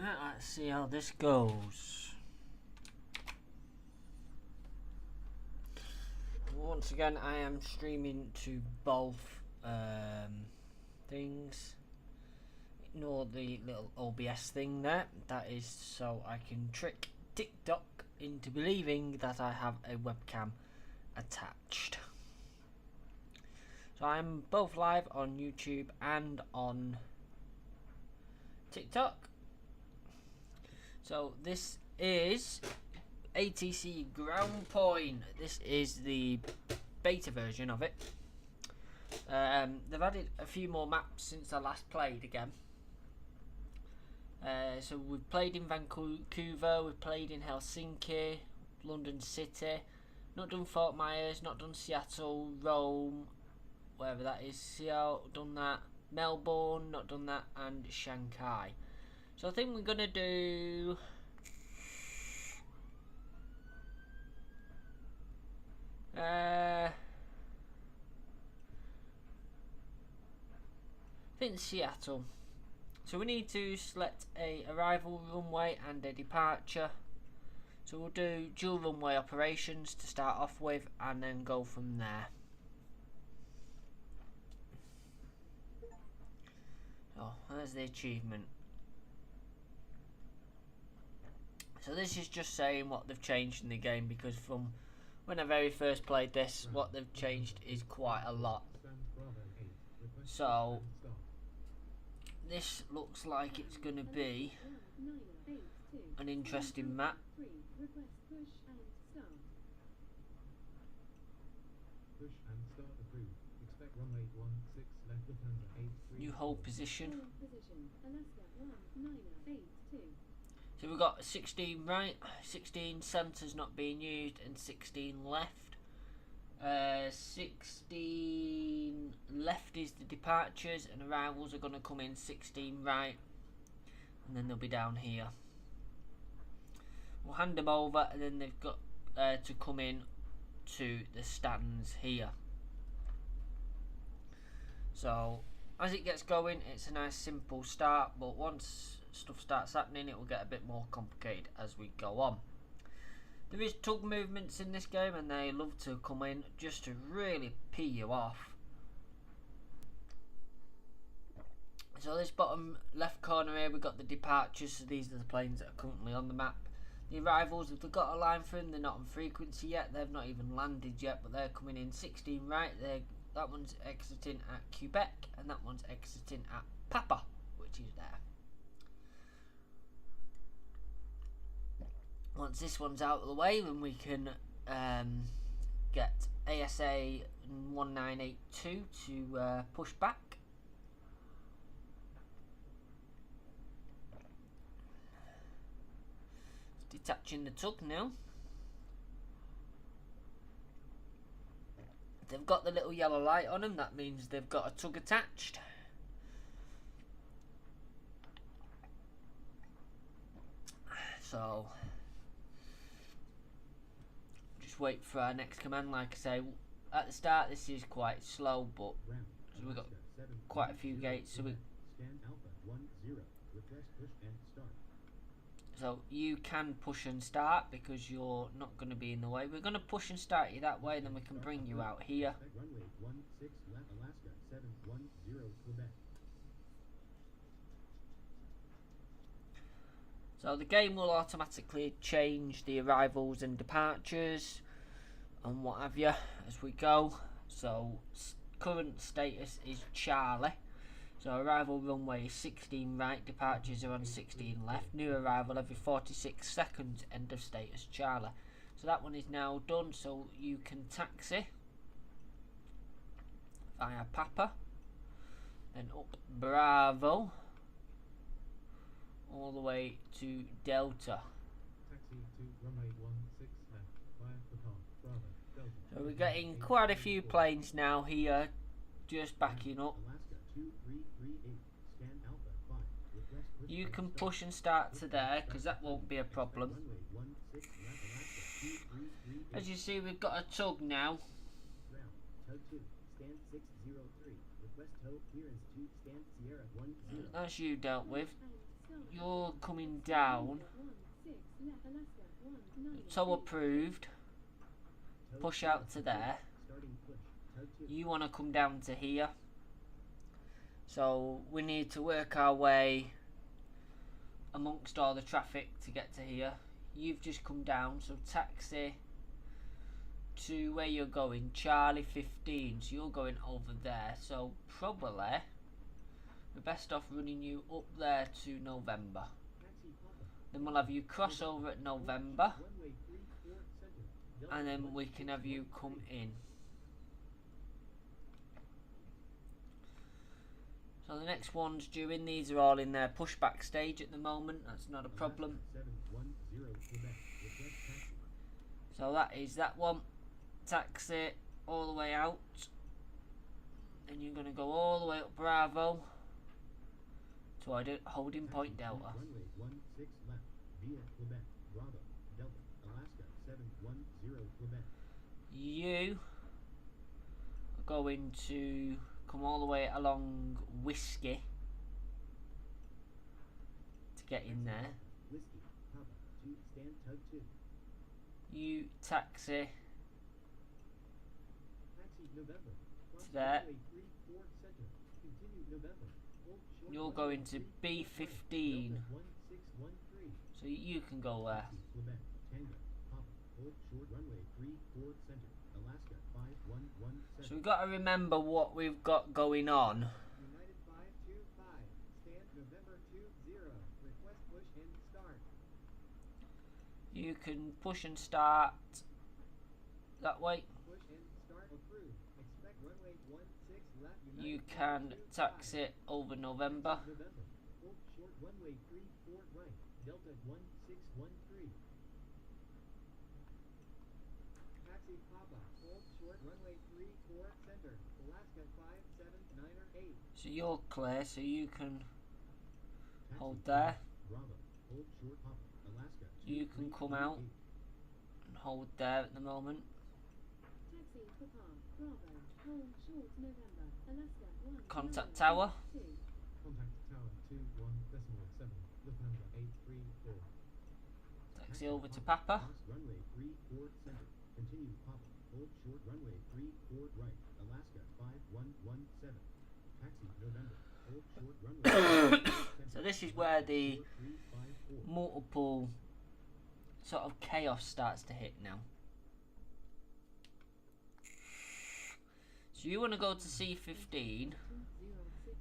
Let's see how this goes. Once again, I am streaming to both things. Ignore the little OBS thing there. That is so I can trick TikTok into believing that I have a webcam attached. So I'm both live on YouTube and on TikTok. So this is ATC Ground Point. This is the beta version of it. They've added a few more maps since I last played again. So we've played in Vancouver, we've played in Helsinki, London City, not done Fort Myers, not done Seattle, Rome, wherever that is, Seattle, done that, Melbourne, not done that, and Shanghai. So I think we're going to do... I think Seattle. So we need to select a arrival runway and a departure. So we'll do dual runway operations to start off with and then go from there. Oh, there's the achievement. So this is just saying what they've changed in the game, because from when I very first played this, what they've changed is quite a lot. So this looks like it's going to be an interesting map. New hold position. So we've got 16 right, 16 centres not being used, and 16 left. 16 left is the departures, and arrivals are going to come in 16 right, and then they'll be down here. We'll hand them over, and then they've got to come in to the stands here. So as it gets going, it's a nice simple start, but once stuff starts happening, it will get a bit more complicated as we go on. There is tug movements in this game, and they love to come in just to really pee you off. So this bottom left corner here, we've got the departures. So these are the planes that are currently on the map. The arrivals, if they've got a line for them, they're not on frequency yet. They've not even landed yet, but they're coming in 16 right. That one's exiting at Quebec, and that one's exiting at Papa, which is there. Once this one's out of the way, then we can get ASA 1982 to push back. Detaching the tug now. They've got the little yellow light on them, that means they've got a tug attached. So just wait for our next command. Like I say, at the start this is quite slow, but we've got quite a few gates, so you can push and start because you're not going to be in the way. We're going to push and start you that way, then we can bring you out here. So the game will automatically change the arrivals and departures and what have you as we go. So current status is Charlie. So arrival runway is 16 right, departures are on 16 left. New arrival every 46 seconds, end of status Charlie. So that one is now done, so you can taxi via Papa, then up Bravo, all the way to Delta. So we're getting quite a few planes now here, just backing up. You can push and start to there, because that won't be a problem. As you see, we've got a tug now. That's you dealt with. you're coming down. So approved. Push out to there. You want to come down to here. So we need to work our way amongst all the traffic to get to here. You've just come down, so taxi to where you're going, Charlie 15. So you're going over there. So probably we're best off running you up there to November. Then we'll have you cross over at November, and then we can have you come in. So the next one's due in. These are all in their pushback stage at the moment. That's not a problem. So that is that one. Taxi all the way out. And you're going to go all the way up Bravo to holding point Delta. You are going to come all the way along Whiskey to get in there. You taxi to there. You're going to B15, so you can go there. So we've got to remember what we've got going on. You can push and start that way. You can taxi over November. So you're clear, so you can hold there. You can come out and hold there at the moment. Contact tower. Taxi over to Papa. So this is where the multiple sort of chaos starts to hit now. So you want to go to C15.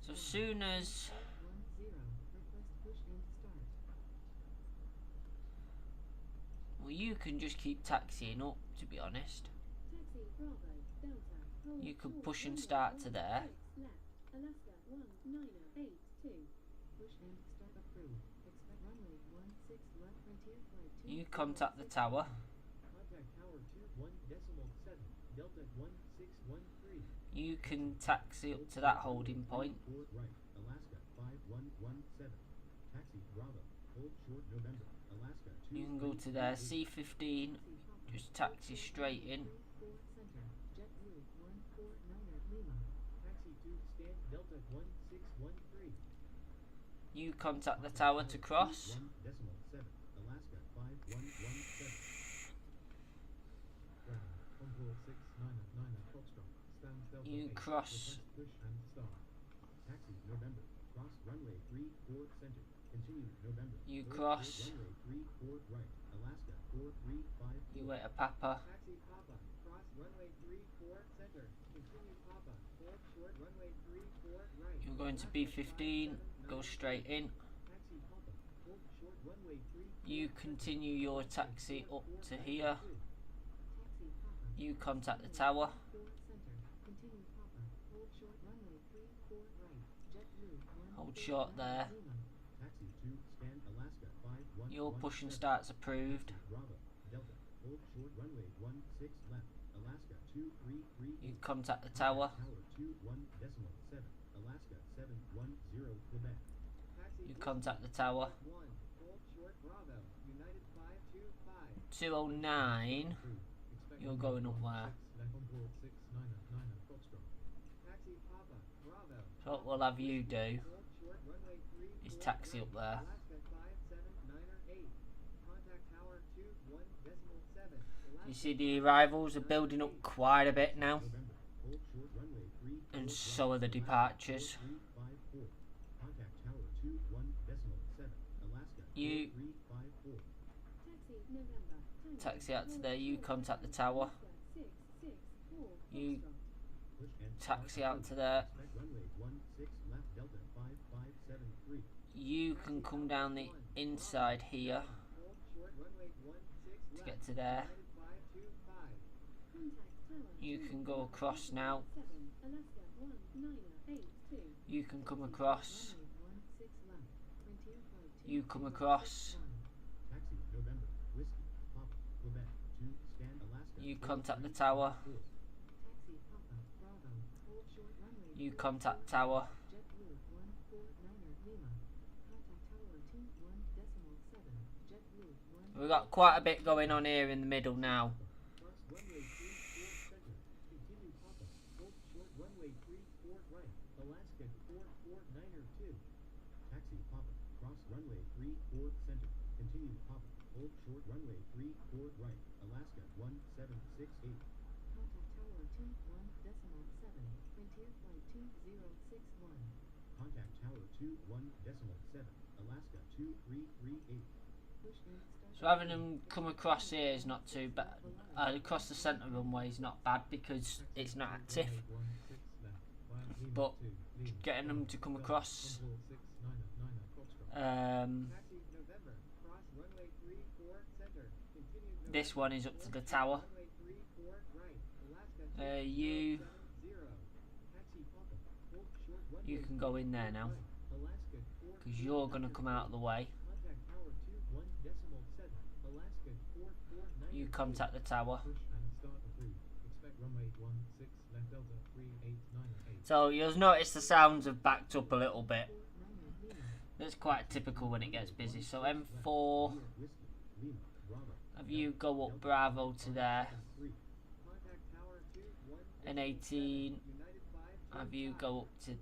So as soon as you can just keep taxiing up, to be honest. You could push and start to there. You contact the tower. You can taxi up to that holding point. You can go to there, C15, just taxi straight in. You contact the tower to cross. You cross. You cross. You wait a Papa. You're going to B15, go straight in. You continue your taxi up to here. You contact the tower. Hold short there. Your push and start's approved. You contact the tower. You contact the tower. 209. You're going up there. So what we'll have you do is to taxi up there. You see the arrivals are building up quite a bit now, and so are the departures. You taxi out to there, you contact the tower. You taxi out to there. You can come down the inside here to get to there. You can go across now. You can come across. You come across. You contact the tower. You contact tower. We've got quite a bit going on here in the middle now. So having them come across here is not too bad. Across the centre runway is not bad because it's not active. But getting them to come across, this one is up to the tower. You can go in there now because you're going to come out of the way. You contact the tower. So you'll notice the sounds have backed up a little bit. That's quite typical when it gets busy. So M4, have you go up Bravo to there. N18, have you go up to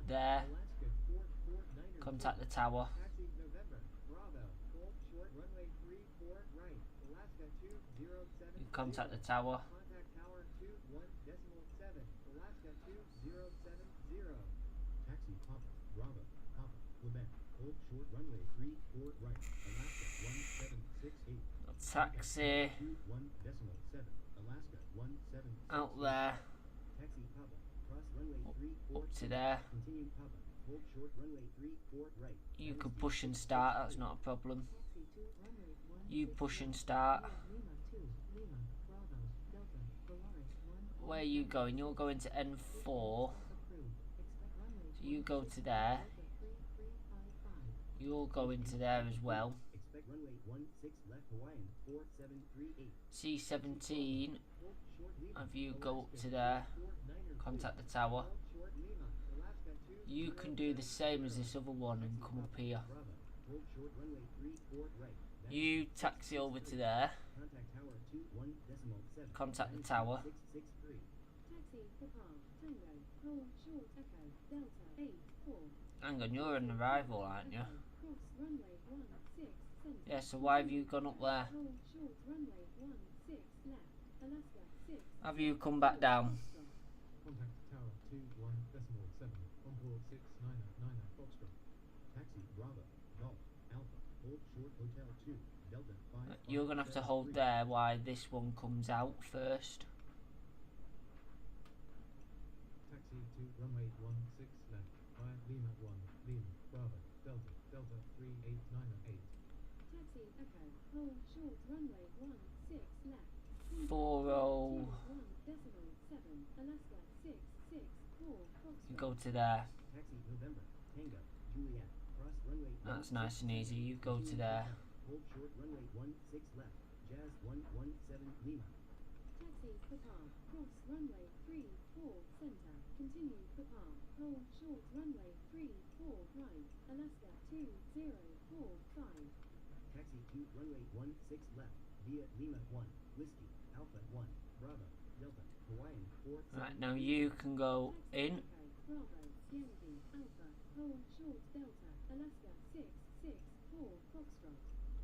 there. Contact the tower. You contact the tower. Taxi out there, up to there. You can push and start, that's not a problem. You push and start. Where are you going? You're going to N4. So you go to there. You'll go into there as well. C17, have you go up to there. Contact the tower. You can do the same as this other one and come up here. You taxi over to there. Contact the tower. Hang on, you're an arrival, aren't you? Yeah, so why have you gone up there? Have you come back down? You're going to have to hold there while this one comes out first. Taxi to runway 16 left, via Lima 1, Lima, Bravo, Delta, Delta 3898. Taxi, Echo, hold short runway 16 left. 40. Alaska 664. You go to there. Taxi November, Tango, Juliet, cross runway. That's nice and easy. You go to there. Hold short runway 16 left, Jazz 117 Lima. Taxi Papa, cross runway 34 center, continue Papa, hold short runway 34 right, Alaska 2045. Taxi to runway 16 left, via Lima 1, Whiskey, Alpha 1, Bravo, Delta, Hawaiian 4. Right, now you can go in. Bravo, Yankee, Alpha, hold short Delta, Alaska 664 Foxtrot.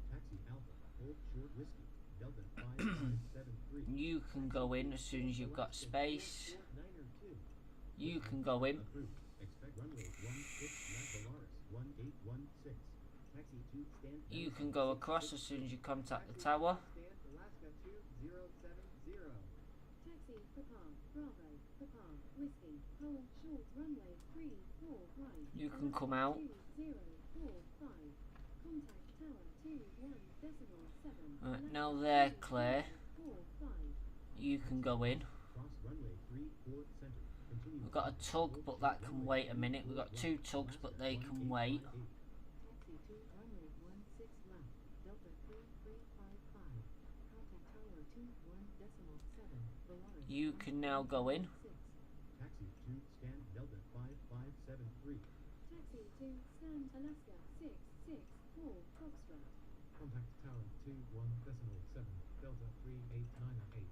Taxi Alpha, hold short whiskey, Delta 5573. You can go in as soon as you've got space. Short Niner 2. You can go in. Approved. Expect runway 16 left Polaris 1816. Taxi 2 stand. You can go across as soon as you contact the tower. Stand Alaska 2070. Taxi Papa, Bravo, Papa, Whiskey, hold short runway 34 right. You can come out. 2045. Contact tower 21.7. Right, now they're clear. 45. You can go in. Cross runway 34 center. Continue. We've got a tug, but that can wait a minute. We've got two tugs, but they can wait. Taxi 2 runway 16 left. Delta 3355. Contact tower 21.7. Polaris. You can now go in. 6. Taxi 2 stand Delta 5573. Taxi 2 stand Alaska 664 Foxtrot. Contact tower 21.7. Delta 38908.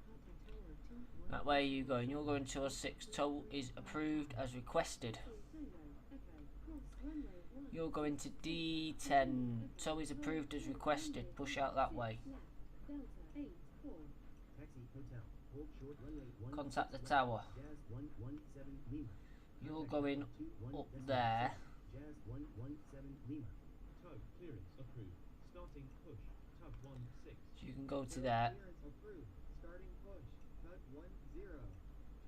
Contact tower 21. That way you going. You're going to a 6. Tow is approved as requested. You're going to D10. Tow is approved as requested. Push out that way. Taxi hotel. Hold short runway 1. Contact the tower. Jazz 117 Lima. You're going up there. Jazz 117 Lima. Tug clearance approved. Starting push. Tug 16. So you can go to there. Clearance approved. Starting push. Tug 10.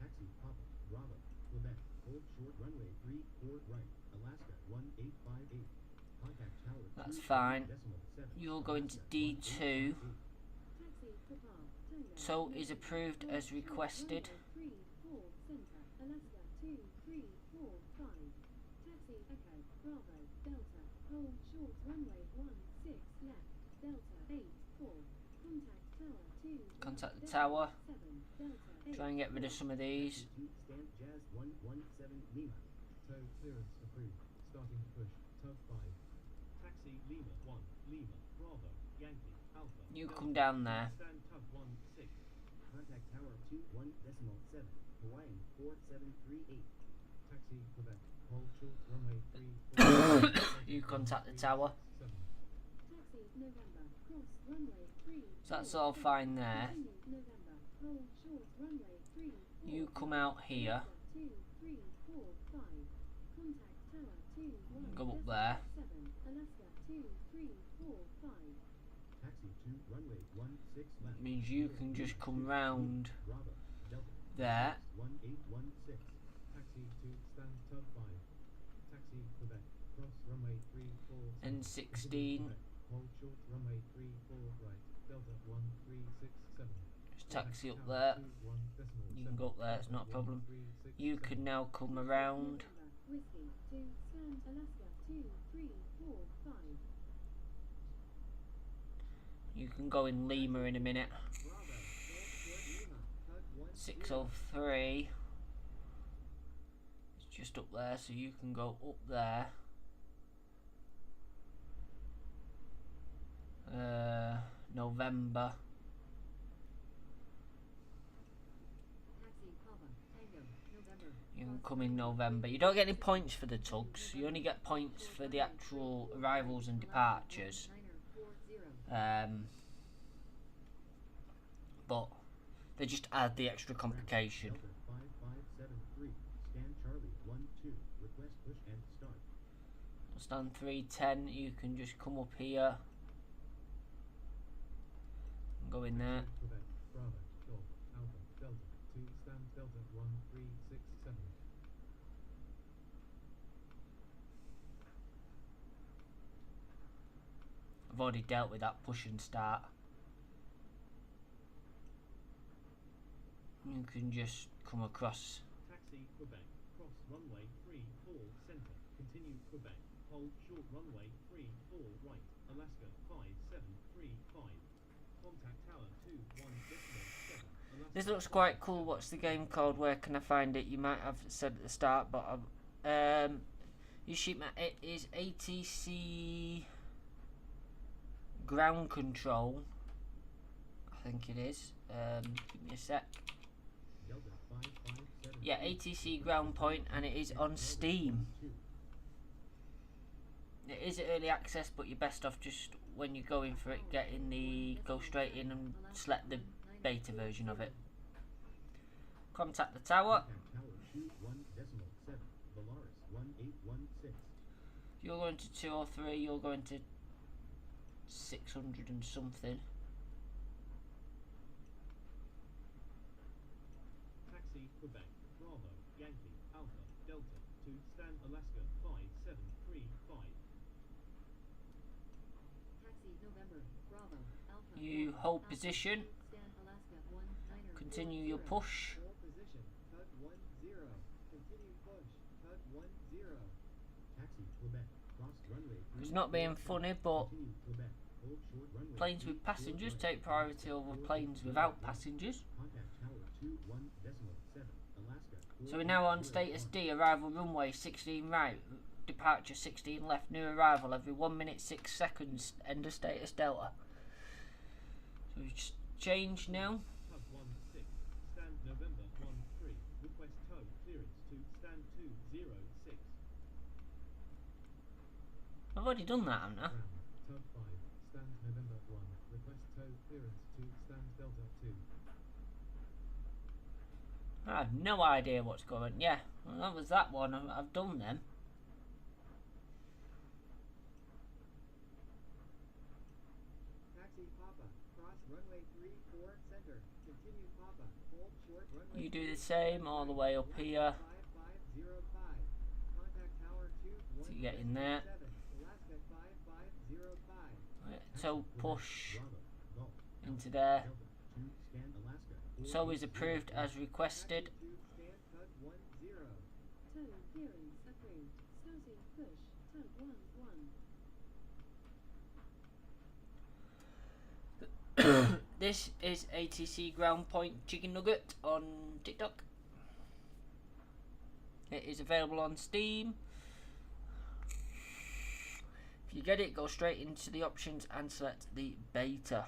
Taxi Papa Bravo Quebec. Hold short runway 34 right. Alaska 1858. Contact tower. That's 2, fine. decimal 7. You're going to Alaska D2. 1858. Tow is approved as requested. 34 center, Alaska 2345. Taxi Echo Bravo Delta. Hold short runway 16 left. Delta 84. Contact tower 2. Contact the tower. 7 Delta 8. Try and get rid of some of these. Taxi 2 stand Jazz 117 Lima. Tow clearance approved. Starting push. Tug 5. Taxi Lima 1. Lima Bravo Yankee Alpha. You Delta. come down there. Stand tug 16. Contact tower 21.7. Hawaiian 4738. Taxi Quebec. Hold short runway 34. You contact the tower. 7. Taxi November. Cross runway 3. So that's all fine there. November. Hold short runway 3. You come out here. 2 3 4 5. Contact tower 2 1. Go up there. 7 Alaska 2 3 4 5. Taxi 2 runway 16 left. Means you can just come round Bravo Delta. there. 1816. Taxi 2 stand tug 5. Taxi Quebec. Cross runway 34. N16. Hold short runway 34 right. Delta 1367. Just taxi up there. You can go up there, it's not a problem. You can now come around. Whiskey 2 stand Alaska 2 3 4 5. You can go in Lima in a minute. Bravo. Hold short Lima. Tug 10. 603. It's just up there, so you can go up there. November. Taxi Papa Tango November. You can come in November. You don't get any points for the tugs. You only get points for the actual arrivals and departures. But they just add the extra complication. Delta 5573. Stand Charlie 12. Request push and start. Stand 310. You can just come up here and go in there. Quebec. Bravo. Golf. Alpha. Delta. 2 stand Delta 1367. I've already dealt with that push and start. You can just come across. Taxi Quebec. Cross runway 34 center. Continue Quebec. Hold short runway 34 right. Alaska 5735. Contact tower 21.7. This looks quite cool. What's the game called? Where can I find it? You might have said at the start, but you sheet map. It is ATC ground control. I think it is. Give me a sec. Delta 557. Yeah, ATC ground point, and it is on Steam. It is early access, but you're best off just when you're going for it, getting the go straight in and select the beta version of it. Contact the tower. Contact tower 21.7. Valaris 1816. If you're going to 203, you're going to 600 and something. Taxi Quebec, Bravo, Yankee, Alpha, Delta, to stand Alaska 5735. Taxi November, Bravo, Alpha. You hold position. Stand Alaska 19er. Continue your push. Hold position, tug 10. Continue push, tug 10. Taxi Quebec, cross runway 3. It's not being funny, but Continue Quebec, hold short runway planes 3, with passengers short take priority over planes without passengers. Contact tower 21.7. Alaska. So we're now on status D, arrival runway 16 right, departure 16 left, new arrival every 1 minute 6 seconds, end of status Delta. So we just change now. Tug 16, stand November 13. Request tow clearance to stand 206. I've already done that, haven't I? Ground, tug 5, stand November 1. Request tow clearance to stand Delta 2. I have no idea what's going. Yeah, well, that was that one. I've done them. Taxi Papa, cross runway 34 center. Continue Papa, hold short runway. You do the same all the way up here 5505. Contact tower 21. to get in there. Alaska 5505. Right, so push Bravo, Golf, into there. Delta, to scan Alaska. So is approved as requested. Taxi to stand tug 10. Tow clearance approved. Starting push, tug 11. This is ATC Ground Point Chicken Nugget on TikTok. It is available on Steam. If you get it, go straight into the options and select the beta.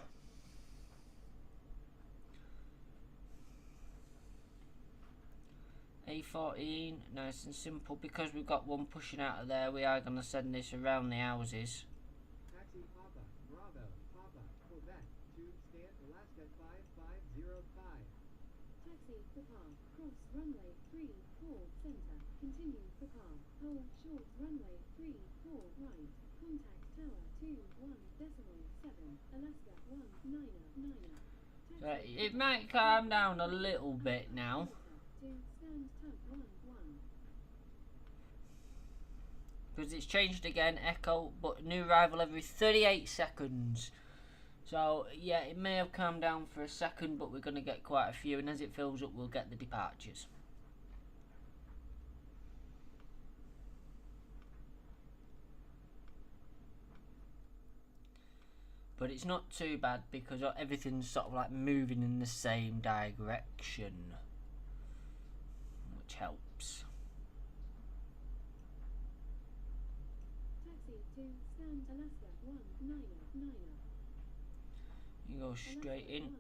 A14, nice and simple. Because we've got one pushing out of there, we are going to send this around the houses. Taxi Papa, Bravo, Papa, Quebec, to stand Alaska 5505. Taxi Papa, cross runway 34 center. Continue Papa, hold short runway 34 right. Contact tower 21.7. Alaska 199er. So it might calm down a little bit now. To stand tug 11. Because it's changed again, echo, but new arrival every 38 seconds. So yeah, it may have calmed down for a second, but we're going to get quite a few, and as it fills up we'll get the departures. But it's not too bad because everything's sort of like moving in the same direction, which helps. Taxi to stand Alaska 199er. You go straight in,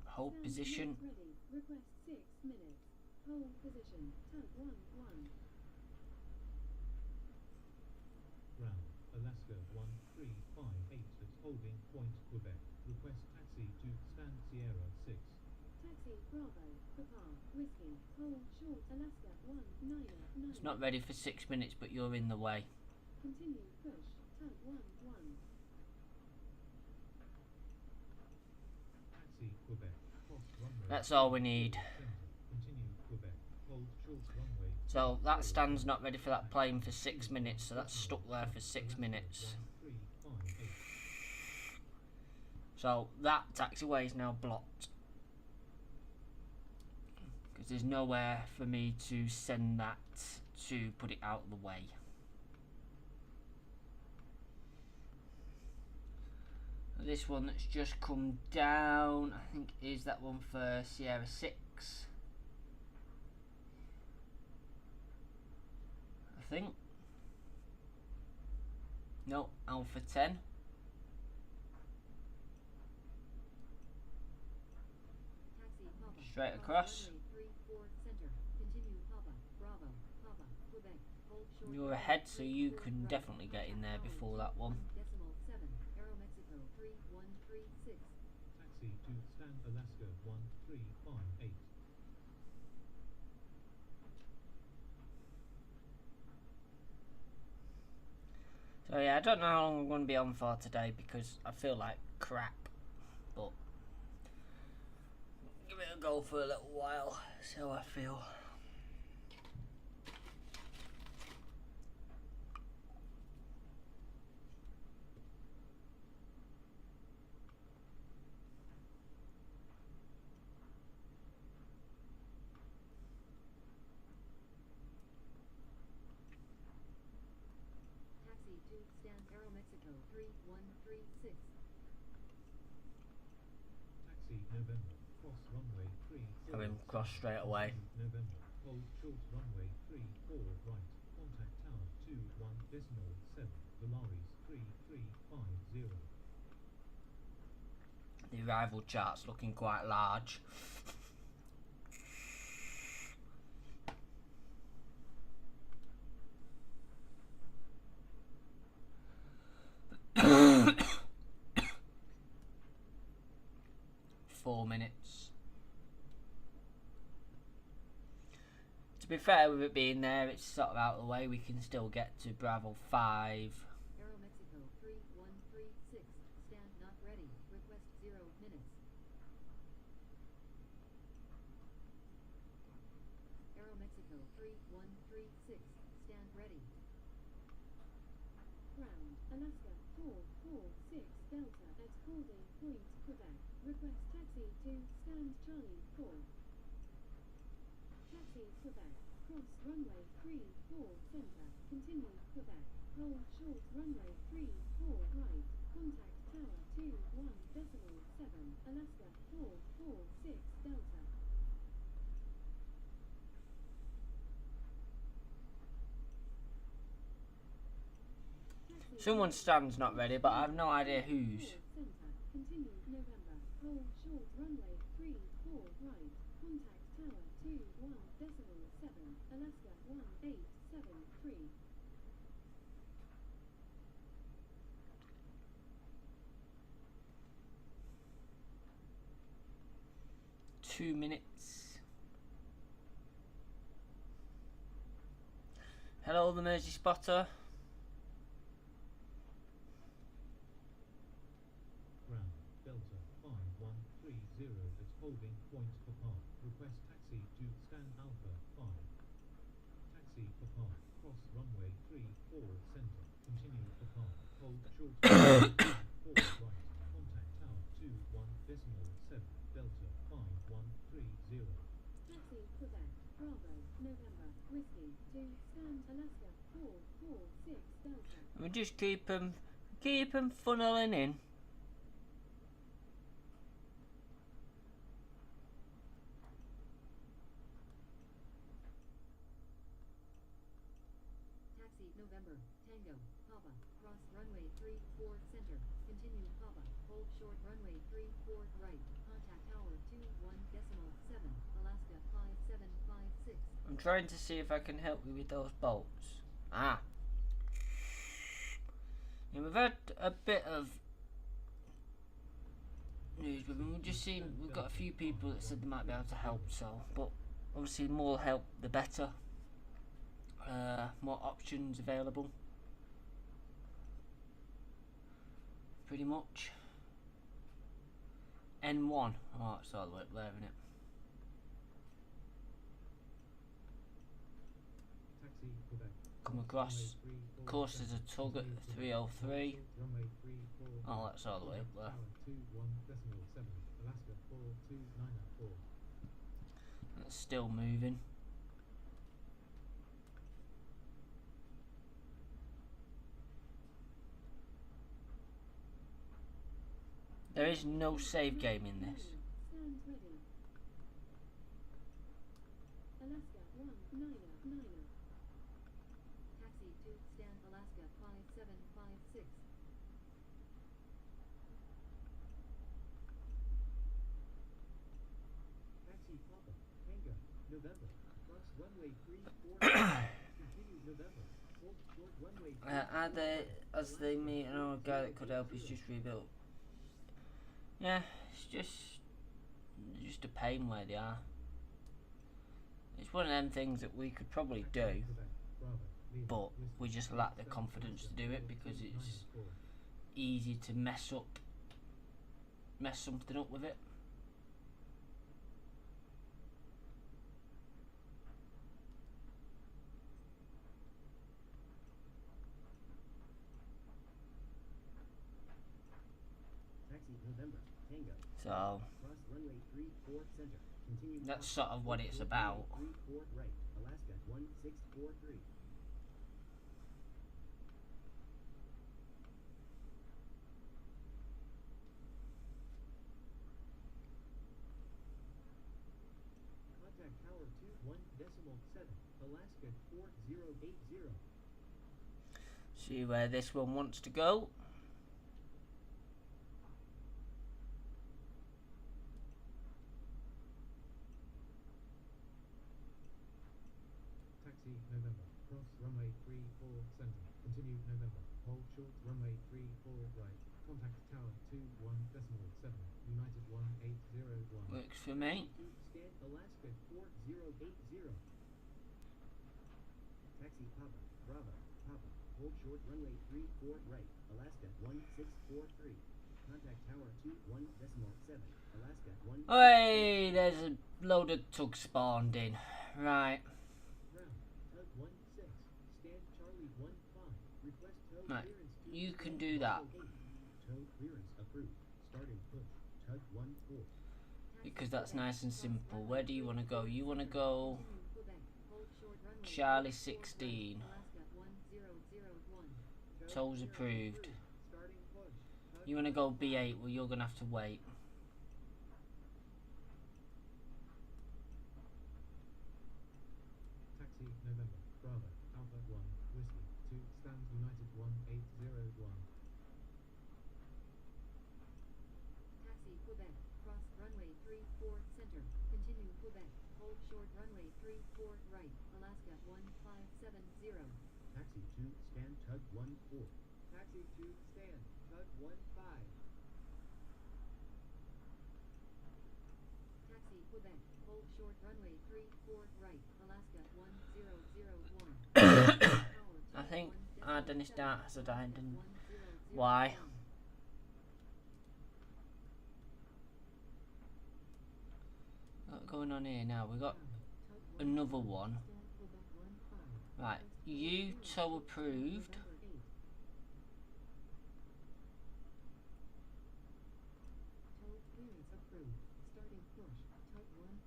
hold position. Ready. Request 6 minutes. Hold position. Tug 11. Ground, Alaska 1358 at holding point Quebec. Request taxi to stand Sierra 6. Taxi Bravo, Papa, Whiskey, hold short Alaska 199er. It's not ready for 6 minutes, but you're in the way. Continue push. Tug 11. Taxi Quebec, cross runway. That's all we need. Continue Quebec, hold short runway. So that stand's not ready for that plane for 6 minutes, so that's stuck there for 6 minutes. 1358. So that taxiway is now blocked. Because there's nowhere for me to send that to put it out of the way. This one that's just come down, I think, is that one for Sierra 6. I think. No, Alpha 10. Taxi Papa. Straight across. Runway 34 center. Continue Papa, Bravo, Papa, Quebec, hold short You're ahead, so you can definitely get in there before that one. Taxi to stand Alaska 1358. So yeah, I don't know how long I'm going to be on for today because I feel like crap, but give it a go for a little while, see how I feel. Taxi to stand Aeromexico 3136. Taxi November, cross runway 34. Have him cross straight away. November, hold short runway 34 right, contact tower 21.7, Volaris 3350. The arrival chart's looking quite large. Four minutes. To be fair, with it being there, it's sort of out of the way. We can still get to Bravo 5. Aeromexico 3136. Stand not ready. Request 0 minutes. Aeromexico 3136. Stand ready. Ground, Alaska 446 Delta at Holding Point, Quebec. Request taxi to stand Charlie 4. Taxi Quebec. Cross runway 34 center. Continue Quebec. Hold short runway 34 right. Contact tower 21.7. Alaska 446 Delta. Taxi Someone's stand's not ready, but I have no idea whose. Center. Continue November. Hold short runway 34 right. Contact tower 21.7. Alaska 1873. 2 minutes. Hello, the Mersey spotter. Ground, Delta 5130 at Holding Point, Papa. Request taxi to stand Alpha 5. Taxi Papa, cross runway 34 center. Continue Papa. Hold short runway 4 right. Contact tower 21.7. Delta 5130. Taxi Quebec. Bravo. November. Whiskey. To stand Alaska 446 Delta. We just keep them funneling in. Taxi November. Tango. Papa. Cross runway 34 center. Continue Papa. Hold short runway 34 right. Contact tower 21.7. Alaska 5756. I'm trying to see if I can help you with those bolts. Ah. Yeah, we've had a bit of news, but we've just seen we've got a few people that said they might be able to help. So, but obviously more help the better. More options available. Pretty much. N1. Oh, it's all the way up there, isn't it? Taxi Quebec. Come across. Of course, there's a tug at 303. Runway 34. Oh, that's all the way up there. Tower 21.7. Alaska 4294. It's still moving. There is no save game in this. Stand ready. Alaska 1999. Taxi to stand Alaska 5756. Taxi Papa, Tango, November. Cross runway 34. Continue November. hold short runway Are they, as they meet another guy that could help, is just rebuilt. Yeah, it's just a pain where they are. It's one of them things that we could probably do, but we just lack the confidence to do it because it's easy to mess something up with it. Taxi November Tango. So Cross runway 34 center. Continue. that's sort of what it's about. 34 right. Alaska 1643. Contact tower 21.7. Alaska 4080. See where this one wants to go. Taxi November. Cross runway 34 center. Continue November. Hold short runway 34 right. Contact tower 21.7. United 1801. Works for me. Stand Alaska 4080. Taxi Papa Bravo Papa. Hold short runway 34 right. Alaska 1643. Contact tower 21.7. Alaska 1. Hey, there's a load of tugs spawned in. Right. Ground. Tug 16. Stand Charlie 15. Request tow Right, clearance to you can stand do that. Bravo 8. Tow clearance approved. Starting push. Tug 14. Because that's nice and simple. Where do you want to go? You want to go Quebec. Hold short runway Charlie 34 right. 16. Alaska 1001. Tolls approved. Starting push. Tug You want to go B8? Well, you're going to have to wait. Taxi November. Bravo. Alpha 1. Whiskey 2. Stand United 1801. Taxi Quebec. Cross runway 34 center. Continue Quebec. Hold short runway 34 right. Alaska 1570. Taxi 2 stand tug 14. Taxi 2 stand tug 15. Taxi Quebec. Hold short runway 34 right. Alaska 1001. I think Dennis Dart has a died. And why? What's going on here now? We got another one. Right, you tow approved. Tow clearance approved. Starting push. Tug 11.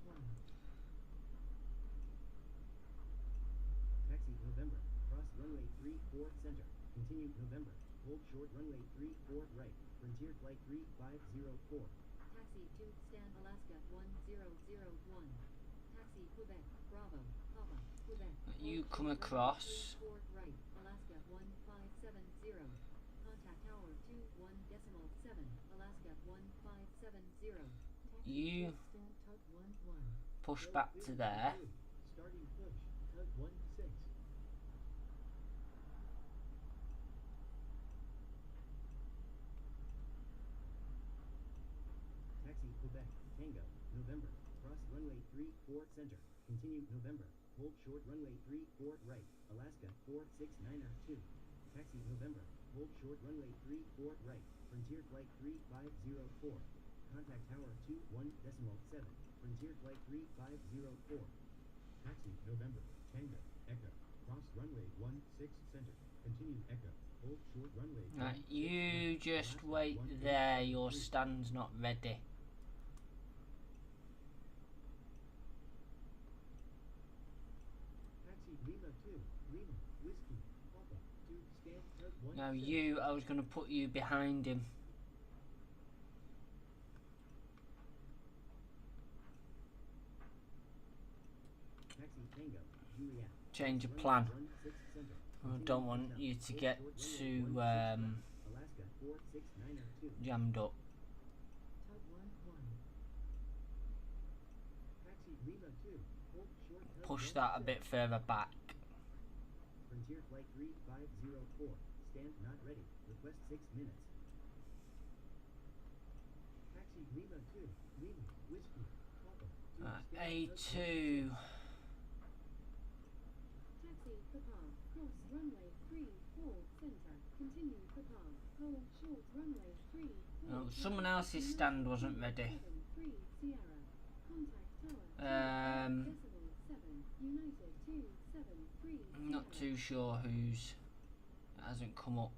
Taxi November. Cross runway 34 center. Continue November. Hold short runway 34 right. Frontier flight 3504. Taxi 2 stand Alaska 1001. Taxi Quebec. Bravo. Papa. Quebec. You Hold come short runway across. 34 right. Alaska 1570. Contact tower 21.7. Alaska 1570. Taxi You 2 stand tug 11. push back to there. Starting push. Tug 16. Taxi Quebec. Tango. November. Cross runway 34 center. Continue November. Hold short runway 34 right. Alaska 469er2. Taxi November. Hold short runway 34 right. Frontier flight 3504. Contact tower 21.7. Frontier flight 3504. Taxi November. Tango. Echo. Cross runway 16 center. Continue Echo. Hold short runway. Right, 16 you left. just Alaska wait 183. there. Your stand's not ready. Taxi Lima 2. Lima. Whiskey. Papa. 2 stand tug 1. Now you, I was going to put you behind him. Taxi Tango. Juliet. Change of Runway plan. 16 center. I Continue don't want south. you to Hold get short runway too 16 left. Alaska 469er2. jammed up. Tug 11. Taxi Lima 2. Hold short tug Push that a 16. bit further back. Frontier Frontier Flight 3504. Stand not ready. Request 6 minutes. Taxi Lima 2. Lima. Whiskey. Papa. A2. Taxi Papa. Cross runway 34 center. Continue Papa. Hold short runway 34. Oh, someone else's stand wasn't ready. 3 Sierra. Contact tower. Decimal 7. United 273. I'm not too sure whose. It hasn't come up.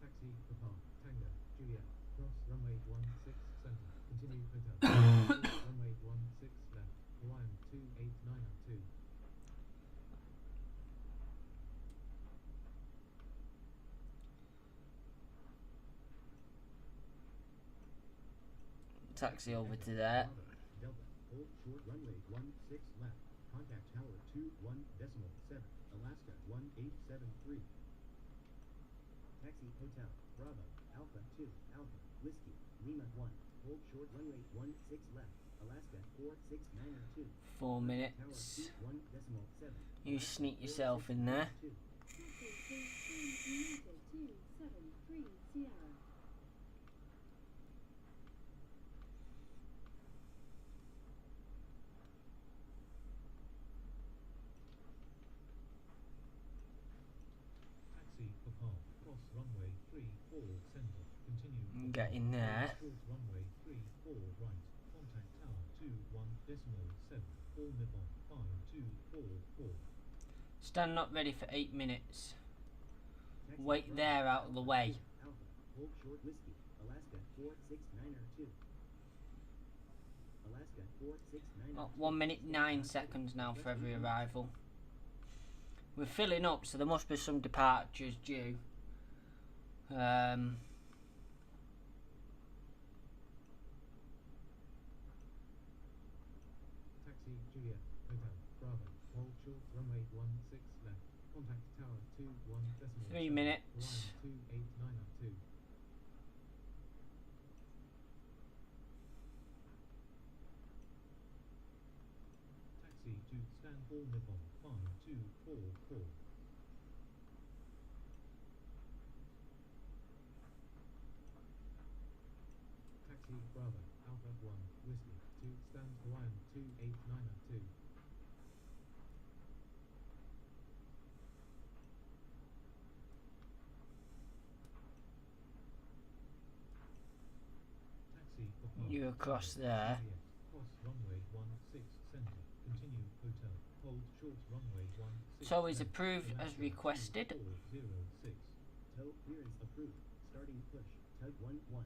Taxi Papa. Tango. Juliet. Cross runway 16 center. Continue hotel. Runway 16 left. Hawaiian 28902. Taxi over to there. Delta. Hold short runway 16 left. Contact tower 21.7. Alaska 1873. Taxi hotel. Bravo. Alpha 2. Alpha. Whiskey. Lima 1. Hold short runway 16 left. Alaska 4692. 4 minutes. You sneak yourself in there. United 273 Sierra. Taxi Papa. Cross runway 34 center. Continue. Get in there. Short runway 34 right. Contact tower 21.7. All Nippon 5244. Stand not ready for 8 minutes. Taxi Wait Bravo. there out of the way. Alpha. Hold short whiskey. Alaska 46902. Alaska 46902. Oh, 1 minute 9 seconds now for every arrival. We're filling up, so there must be some departures due. Taxi Juliet. Hotel. Bravo. Hold short runway 16 left. Contact tower 21.7. 3 minutes. Hawaiian 28902. Taxi to stand All Nippon 5244. Taxi Bravo. Alpha 1. Whiskey. To stand Hawaiian 28902. Taxi Papa. You're across there. Juliet. Cross runway 16 center. Continue hotel. Hold short runway 16. So is left. approved as Alaska requested. 2406. Tow clearance approved. Starting push. Tug 1-1.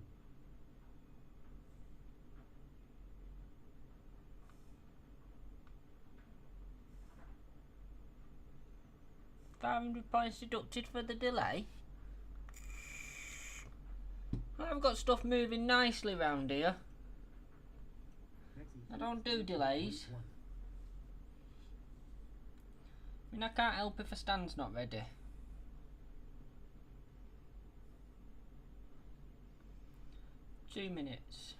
500 points deducted for the delay. I've got stuff moving nicely round here. Taxi I don't do delays. 1. I mean, I can't help if a stand's not ready. Two minutes.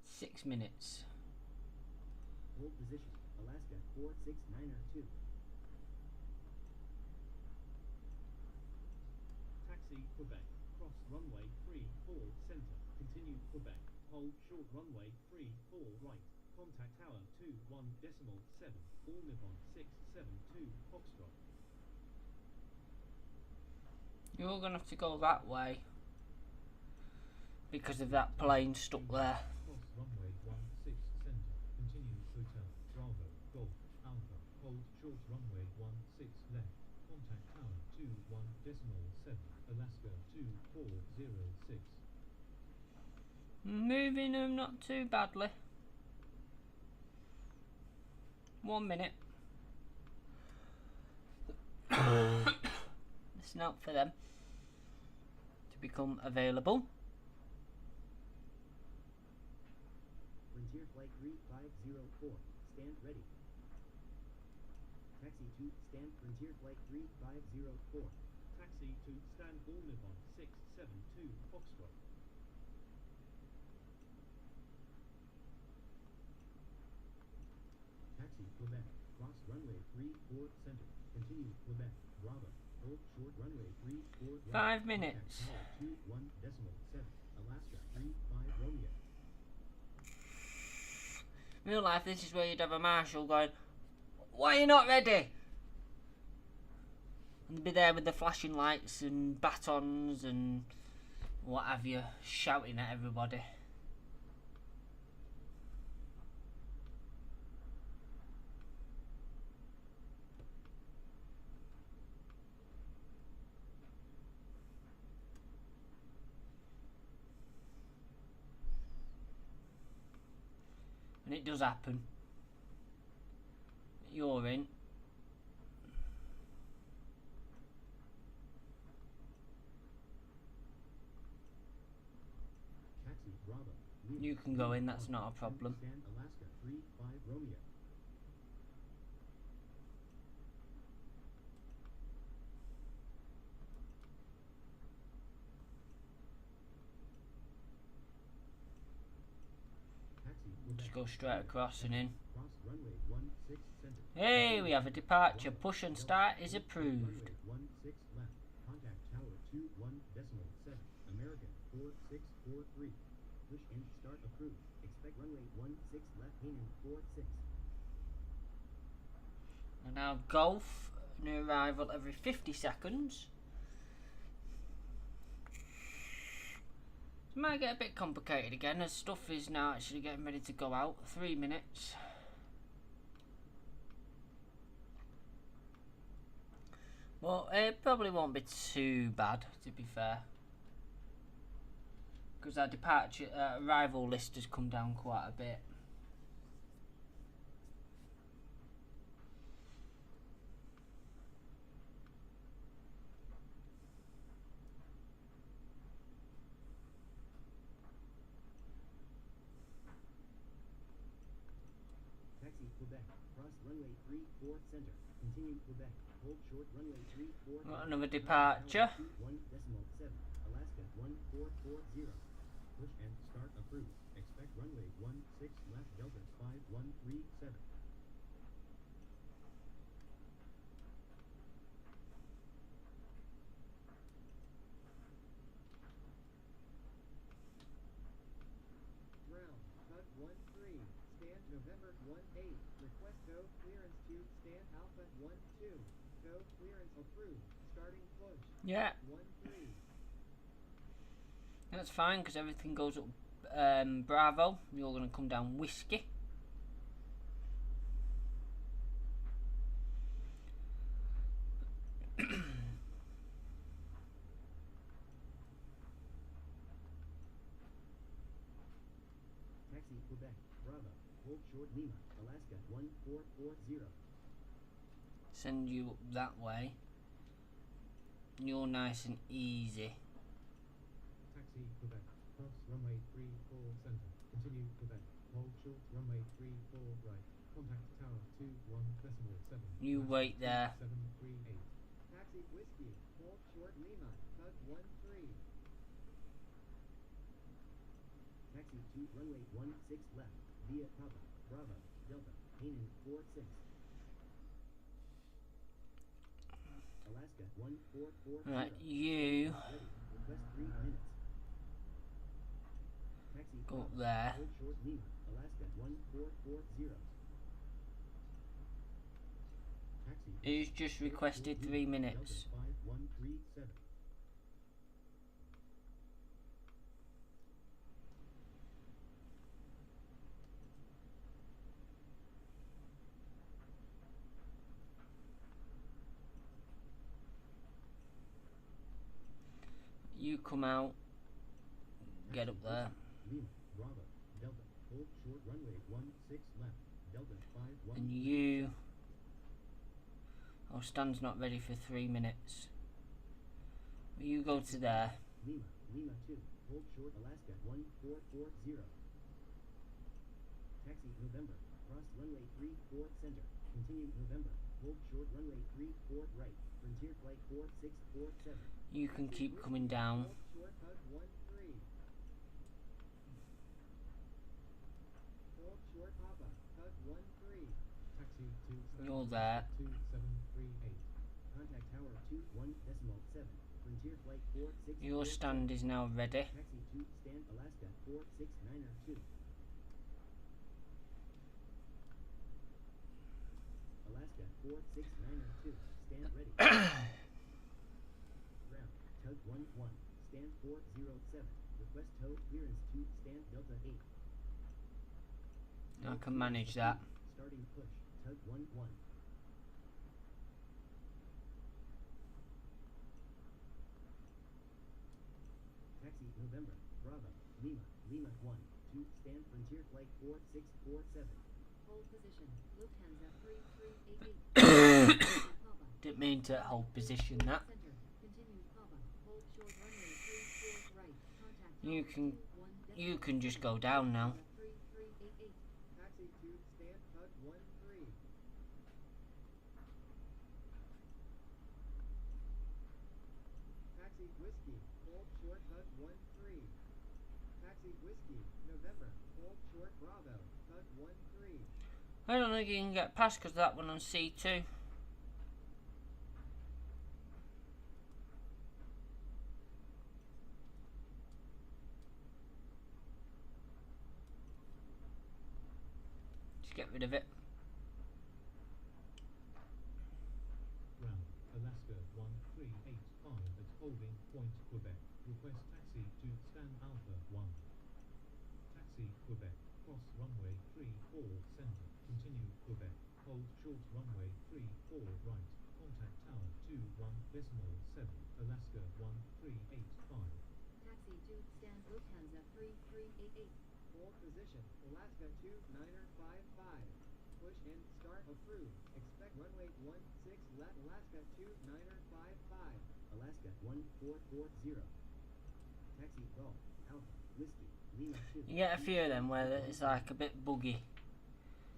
Six minutes. Hold position. Alaska 46902. Taxi Quebec. Cross runway 34 center. Continue Quebec. Hold short runway 34 right. Contact tower 21.7. All Nippon 672 Foxtrot. You're gonna have to go that way because of that plane stuck there. Cross runway 16 center. Continue hotel. Bravo. Golf. Alpha. Hold short runway 16 left. Contact tower 21.7. Alaska 2406. Moving them not too badly. 1 minute. Listen out for them to become available. Frontier Flight 3504. Stand ready. Taxi to stand Frontier Flight 3504. Taxi to stand all Nippon 672 Foxtrot. Taxi Quebec, cross runway 34 center, continue Quebec, Bravo, hold short runway 34 right. 5 minutes. Contact tower 21.7, Alaska 35 Romeo. Real life, this is where you'd have a marshal going, "Why are you not ready?" And they'd be there with the flashing lights and batons and what have you, shouting at everybody. And it does happen. You're in. Taxi Bravo, Lima, You can go in, that's not a problem. Stand Alaska 35 Romeo. Taxi Quebec, Just go straight across and in. cross runway 16 center. Hey, we have a departure. Push and start is approved. Runway 16 left. Contact tower 21.7. American 4643. Push and start approved. Expect runway 16 left Hanan 46. And now Golf, new arrival every 50 seconds. It might get a bit complicated again as stuff is now actually getting ready to go out. 3 minutes. Well, it probably won't be too bad, to be fair. Because our departure arrival list has come down quite a bit. Taxi Quebec. Cross runway 34 center. Continue Quebec. Hold short runway 34. Got another departure. 1.7. Alaska 1440. Push and start approved. Expect runway 16 left Delta 5137. Ground, HUD 13, stand November 18, request go clearance to stand Alpha 12, go clearance approved, starting push, Yeah, 13. that's fine because everything goes up Bravo. You're going to come down Whiskey. Taxi Quebec, Bravo, hold short Lima, Alaska 1440. Send you up that way. You're nice and easy. Taxi Quebec, cross runway 34 center, continue Quebec, hold short runway 34 right, contact tower 21.7. You wait there. 738. Taxi Whiskey, hold short Lima, HUD 13. Taxi to runway 16 left, via Papa, Bravo, Delta, Hanan 46. Alaska 1440. Right, you Ready. Request 3 minutes. Taxi go up Bravo, there. hold short Lima, Alaska 1440. Taxi Who's just requested 3 minutes? Delta 5137. You come out, get up there. Lima, Bravo, Delta, hold short runway 16 left, Delta 51. And you... Oh, Stan's not ready for 3 minutes. You go to there. Lima, Lima 2, hold short Alaska 1440. Taxi November, cross runway 34 center, continue November, hold short runway 34 right, Frontier flight 4647. You can keep coming down. Hold short hug 13. Hold short Papa, hug 13. Taxi to stand You're Alaska there. 2738. Contact tower 21.7. Frontier flight 46. Your stand is now ready. Taxi to stand Alaska 469er2. Alaska 469er2. Stand ready. Ground. Tug 11. Stand 407. Request tow clearance to stand Delta 8. I can manage that. Starting push. Tug 11. Taxi November. Bravo. Lima. Lima 1. To stand Frontier flight 4647. Hold position. Lufthansa 3388. Papa. Didn't mean to hold position that. Center. Continue Papa. Hold short runway 34 right. Contact You tower can 21. you can just go down now. 3388. Taxi to stand hug 13. Taxi Whiskey. Hold short hug 13. Taxi Whiskey. November. Hold short Bravo. Hug 13. I don't think you can get past because that one on C2. Just get rid of it. Ground, Alaska 1385 at holding point Quebec. Request taxi to stand Alpha 1. Taxi Quebec, cross runway 34 center. Continue Quebec. Hold short runway 34 right. Contact tower 21.7. Alaska 1385. Taxi to stand Lufthansa 3388. Hold position. Alaska 2955. Push and start approved. Expect runway 16 left. Alaska 2955. Alaska 1440. Taxi Golf. Alpha. Whiskey. Lima 2. You get a few of them where it's like a bit buggy.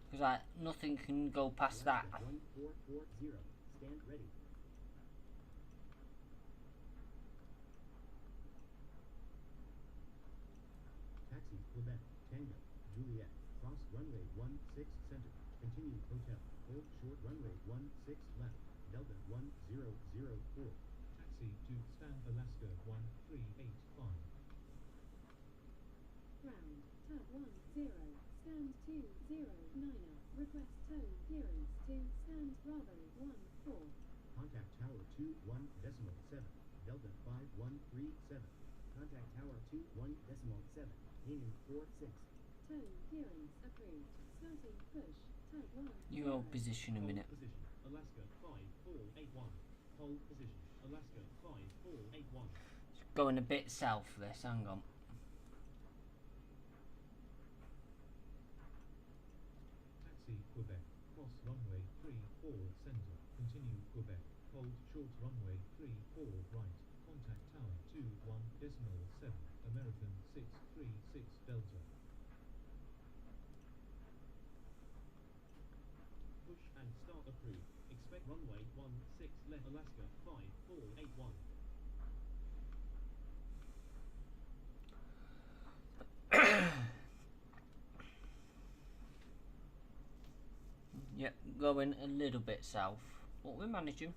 Because like nothing can go past that. Alaska 1440. Stand ready. Taxi Quebec. Tango. Juliet. Cross runway 16 center. Continue hotel. Hold short runway 16 left. Delta 1004. Taxi to stand Alaska 1385. Ground. Tug 10. Stand 209er. Request tow clearance to stand Bravo 14. Contact tower 21.7. Delta 5137. Contact tower 21.7. Meaning 46. Tow clearance approved. Starting push. Tug 1. You hold position a Hold minute. position, Alaska 5481. Hold position, Alaska 5481. It's going a bit south this, hang on. Taxi Quebec, cross runway 34 center. Continue Quebec. Hold short runway 34 right. Contact tower 21.7. American 636 Delta. Push and start approved. Expect runway 16 left. Alaska 5481. Yep, going a little bit south. But we're managing.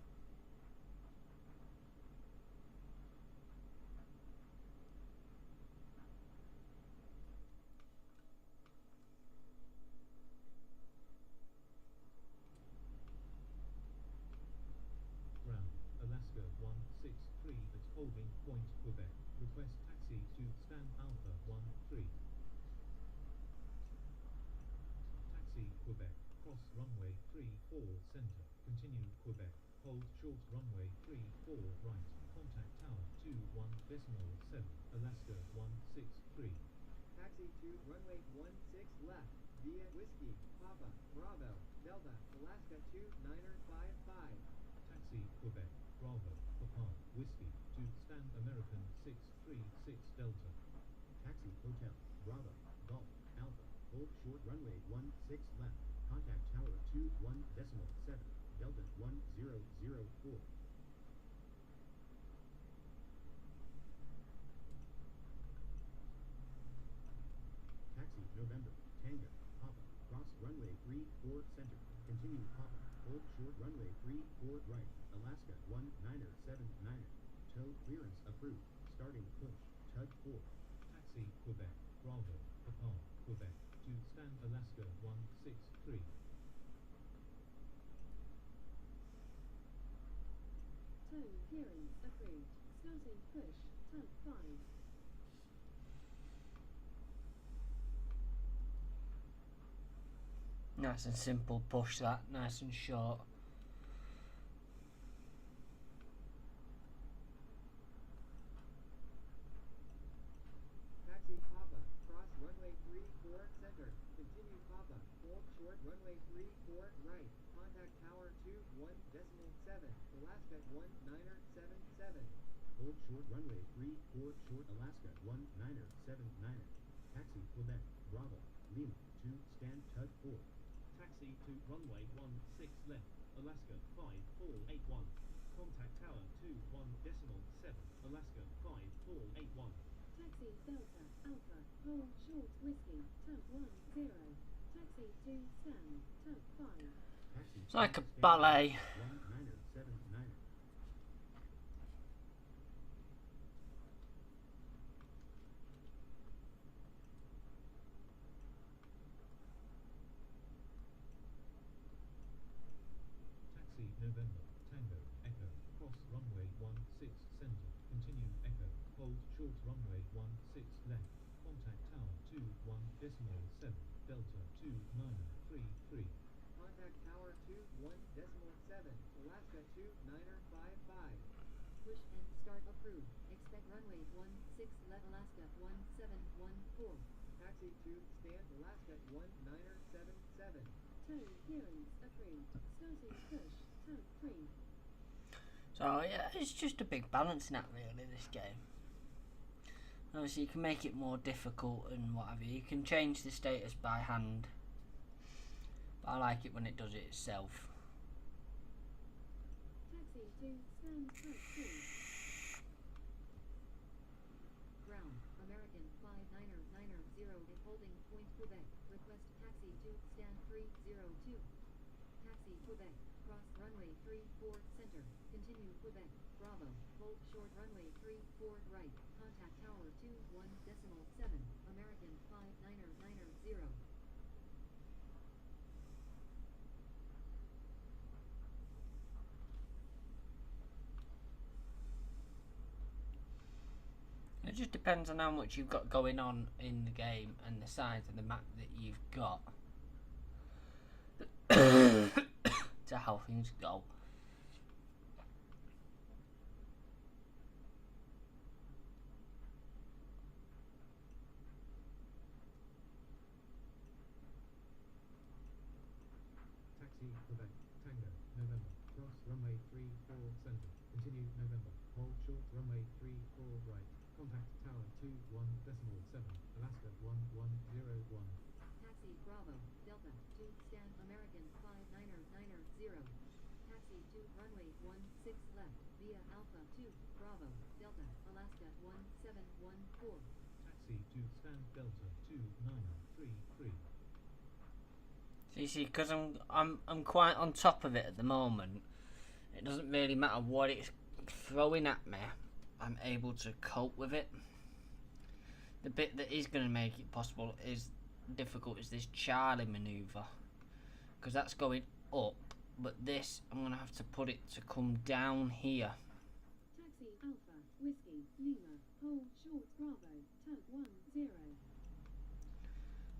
Ground, Alaska 163 at holding point Quebec. Request taxi to stand Alpha 13. Taxi Quebec, cross runway 34 center. Continue Quebec. Hold short runway 34 right. Contact tower 21.7. Alaska 163. Taxi to runway 16 left. Via Whiskey. Papa. Bravo. Delta. Alaska 2955. Taxi Quebec, Bravo, Papa, Whiskey, to stand American 636 Delta. Taxi Hotel. Bravo. Golf. Alpha. Hold short runway 16 left. Contact tower 21.7. Delta 1004. 1 004. 1 004. November, Tango, Papa, cross runway 34 center, continue Papa, hold short runway 34 right, Alaska 1979er, tow clearance approved, starting push, tug 4. Taxi Quebec, Bravo, Papa, Quebec, to stand Alaska 163. Tow clearance approved, starting push, tug 5. Nice and simple push that, nice and short. Taxi Papa, cross runway 34 center, continue Papa, hold short runway 34 right, contact tower 21.7, Alaska 1977. Hold short runway 34 short Alaska 1979er. Taxi Quebec, Bravo, Lima, 2 stand tug 4. Taxi to runway 16 left, Alaska 5481. Contact tower 21.7, Alaska 5481. Taxi Delta Alpha, hold short whiskey, tug 10. Taxi to stand, tug 5. Taxi It's like a ballet. 1979er. Taxi November, Tango, Echo, cross runway 16 center, continue Echo, hold short runway 16 left, contact tower 21.7, Delta 2933. Contact tower 21.7, Alaska 2955. Push and start approved. Expect runway 16 left Alaska 1714. Taxi to stand Alaska 1977. Tow clearance approved. Starting push, tug 3. So yeah, it's just a big balancing act really, this game. Obviously you can make it more difficult and whatever. You can change the status by hand. But I like it when it does it itself. Taxi to stand tug 2. Ground, American 59090 is holding point Quebec. Request taxi to stand 302. Taxi Quebec, cross runway 34 center, continue Quebec, Bravo, hold short runway 34 right, contact tower 21.7, American 59090. It just depends on how much you've got going on in the game and the size of the map that you've got to how things go. Taxi Quebec, Tango, November, cross runway 34 center, continue November, hold short runway 34 right, contact tower 21.7, Alaska 1101. Taxi Bravo, Delta, to stand American 59090. Taxi to runway 16 left, via Alpha 2, Bravo, Delta, Alaska 1714. Taxi to stand Delta 2933. So you see, because I'm quite on top of it at the moment, it doesn't really matter what it's throwing at me, I'm able to cope with it. The bit that is going to make it possible is difficult is this Charlie manoeuvre, because that's going up, but this I'm going to have to put it to come down here. Taxi Alpha, Whiskey, Lima, hold short Bravo, tug 10.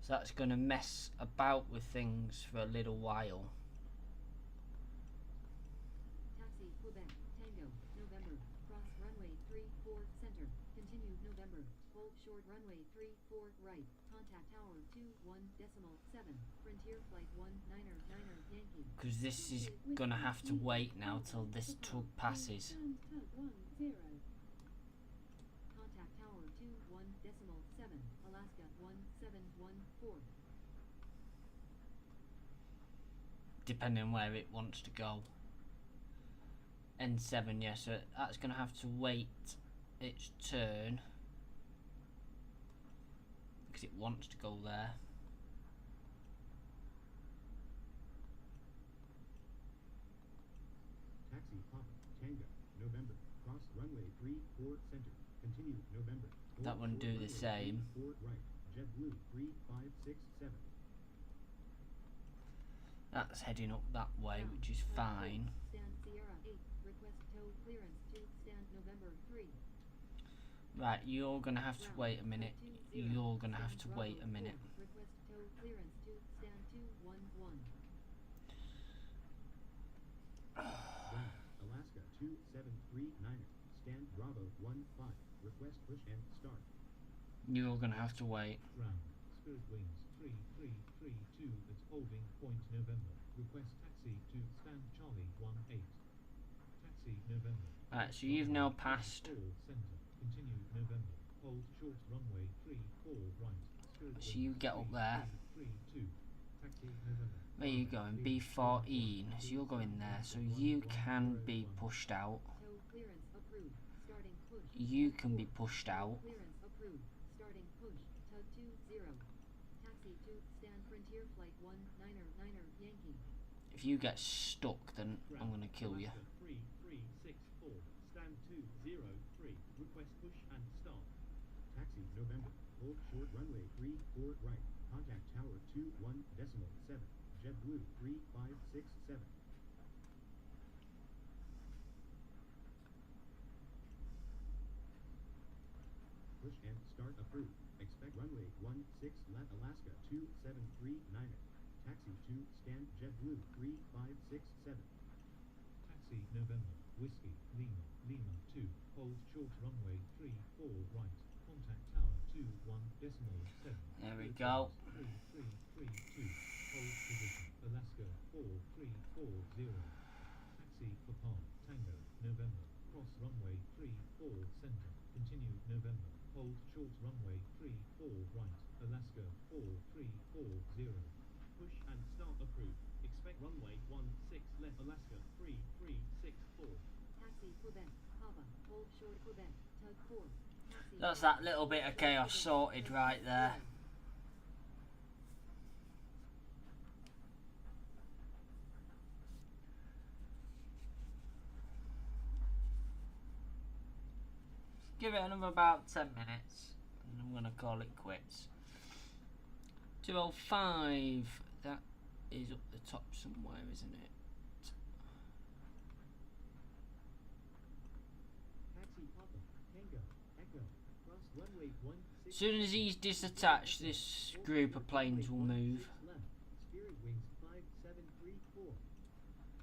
So that's going to mess about with things for a little while. Taxi Quebec, Tango, November, cross runway 34 center, continue November, hold short runway 34 right, contact tower 21.7, Frontier flight 1990 Yankee. Because this is going to have to wait now till this tug passes. Tug 10. Contact tower 21.7, Alaska 1714. Depending on where it wants to go. N7, yeah, so that's going to have to wait its turn, because it wants to go there. November. Cross runway 34 center. Continue November. Hold That wouldn't short do the runway same. 34 right. JetBlue 3567. That's heading up that way, which is fine. Stand Sierra 8. Request tow clearance to stand November 3. Right, you're gonna have to wait a minute. You're gonna have to wait a minute. Request tow clearance to stand 211. Ground, Alaska 2739er. Stand Bravo 15. Request push and start. You're gonna have to wait. Ground, Spirit Wings 3332. That's holding point November. Request taxi to stand Charlie 18. Taxi November. Right, so you've now passed. 4 center. Continue November. Hold short runway 34 right. Spirit So you Wings get up there. 3332. Taxi November. Where are you going? B14. So you're going there. So you can be pushed out. Tow clearance approved. Starting push. You can be pushed out. Clearance approved. Starting push. Tug 20. Taxi to stand Frontier Flight 19er Yankee. If you get stuck, then I'm gonna kill you. Alaska 3364. Stand 203. Request push and start. Taxi November. Hold short runway 34 right. Contact tower 21.7. JetBlue 3567. Push and start approved. Expect runway 16 left Alaska 2739er. Taxi to stand JetBlue 3567. Taxi November. Whiskey Lima 2. Hold short runway 34 right. Contact tower 21.7. There we go. 3332. Hold position. Alaska 4340. Taxi Papa Tango November. Cross runway 34 center. Continue November. Hold short runway 34 right. Alaska 4340. Push and start approved. Expect runway 16 left Alaska 3364. Taxi Quebec. Papa. Hold short Quebec. Tug 4. Taxi That's Papa. that little bit of chaos sorted right there. Give it another about 10 minutes and I'm gonna call it quits. 205, that is up the top somewhere, isn't it? Taxi Papa Tango Echo. Cross runway 16. As soon as he's disattached, this group of planes will move. Left. Spirit Wings 5734.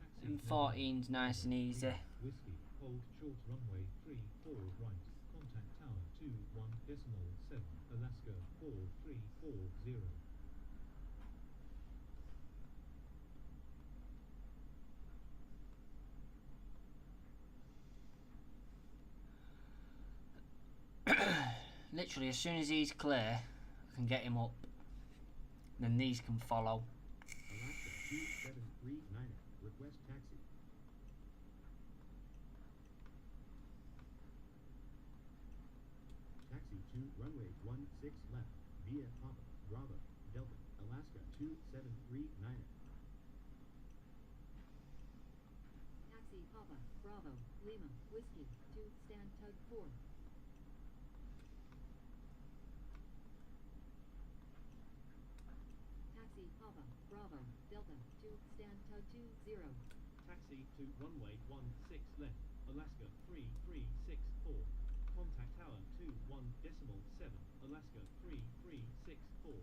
Taxi And November. 14's nice and easy. Whiskey, hold short runway 34 right. Contact tower 21.7. Alaska 4340. Literally, as soon as he's clear, I can get him up. Then these can follow. Alaska 2739er. Request taxi. Taxi to runway 16 left. Via Papa Bravo Delta Alaska 2739er. Taxi Papa. Bravo. Lima. Whiskey. To stand Tug 4. Taxi Papa. Bravo. Delta. To stand Tug 20. Taxi to runway 16 left. Alaska 3364. Contact tower 21.7. Alaska 3364.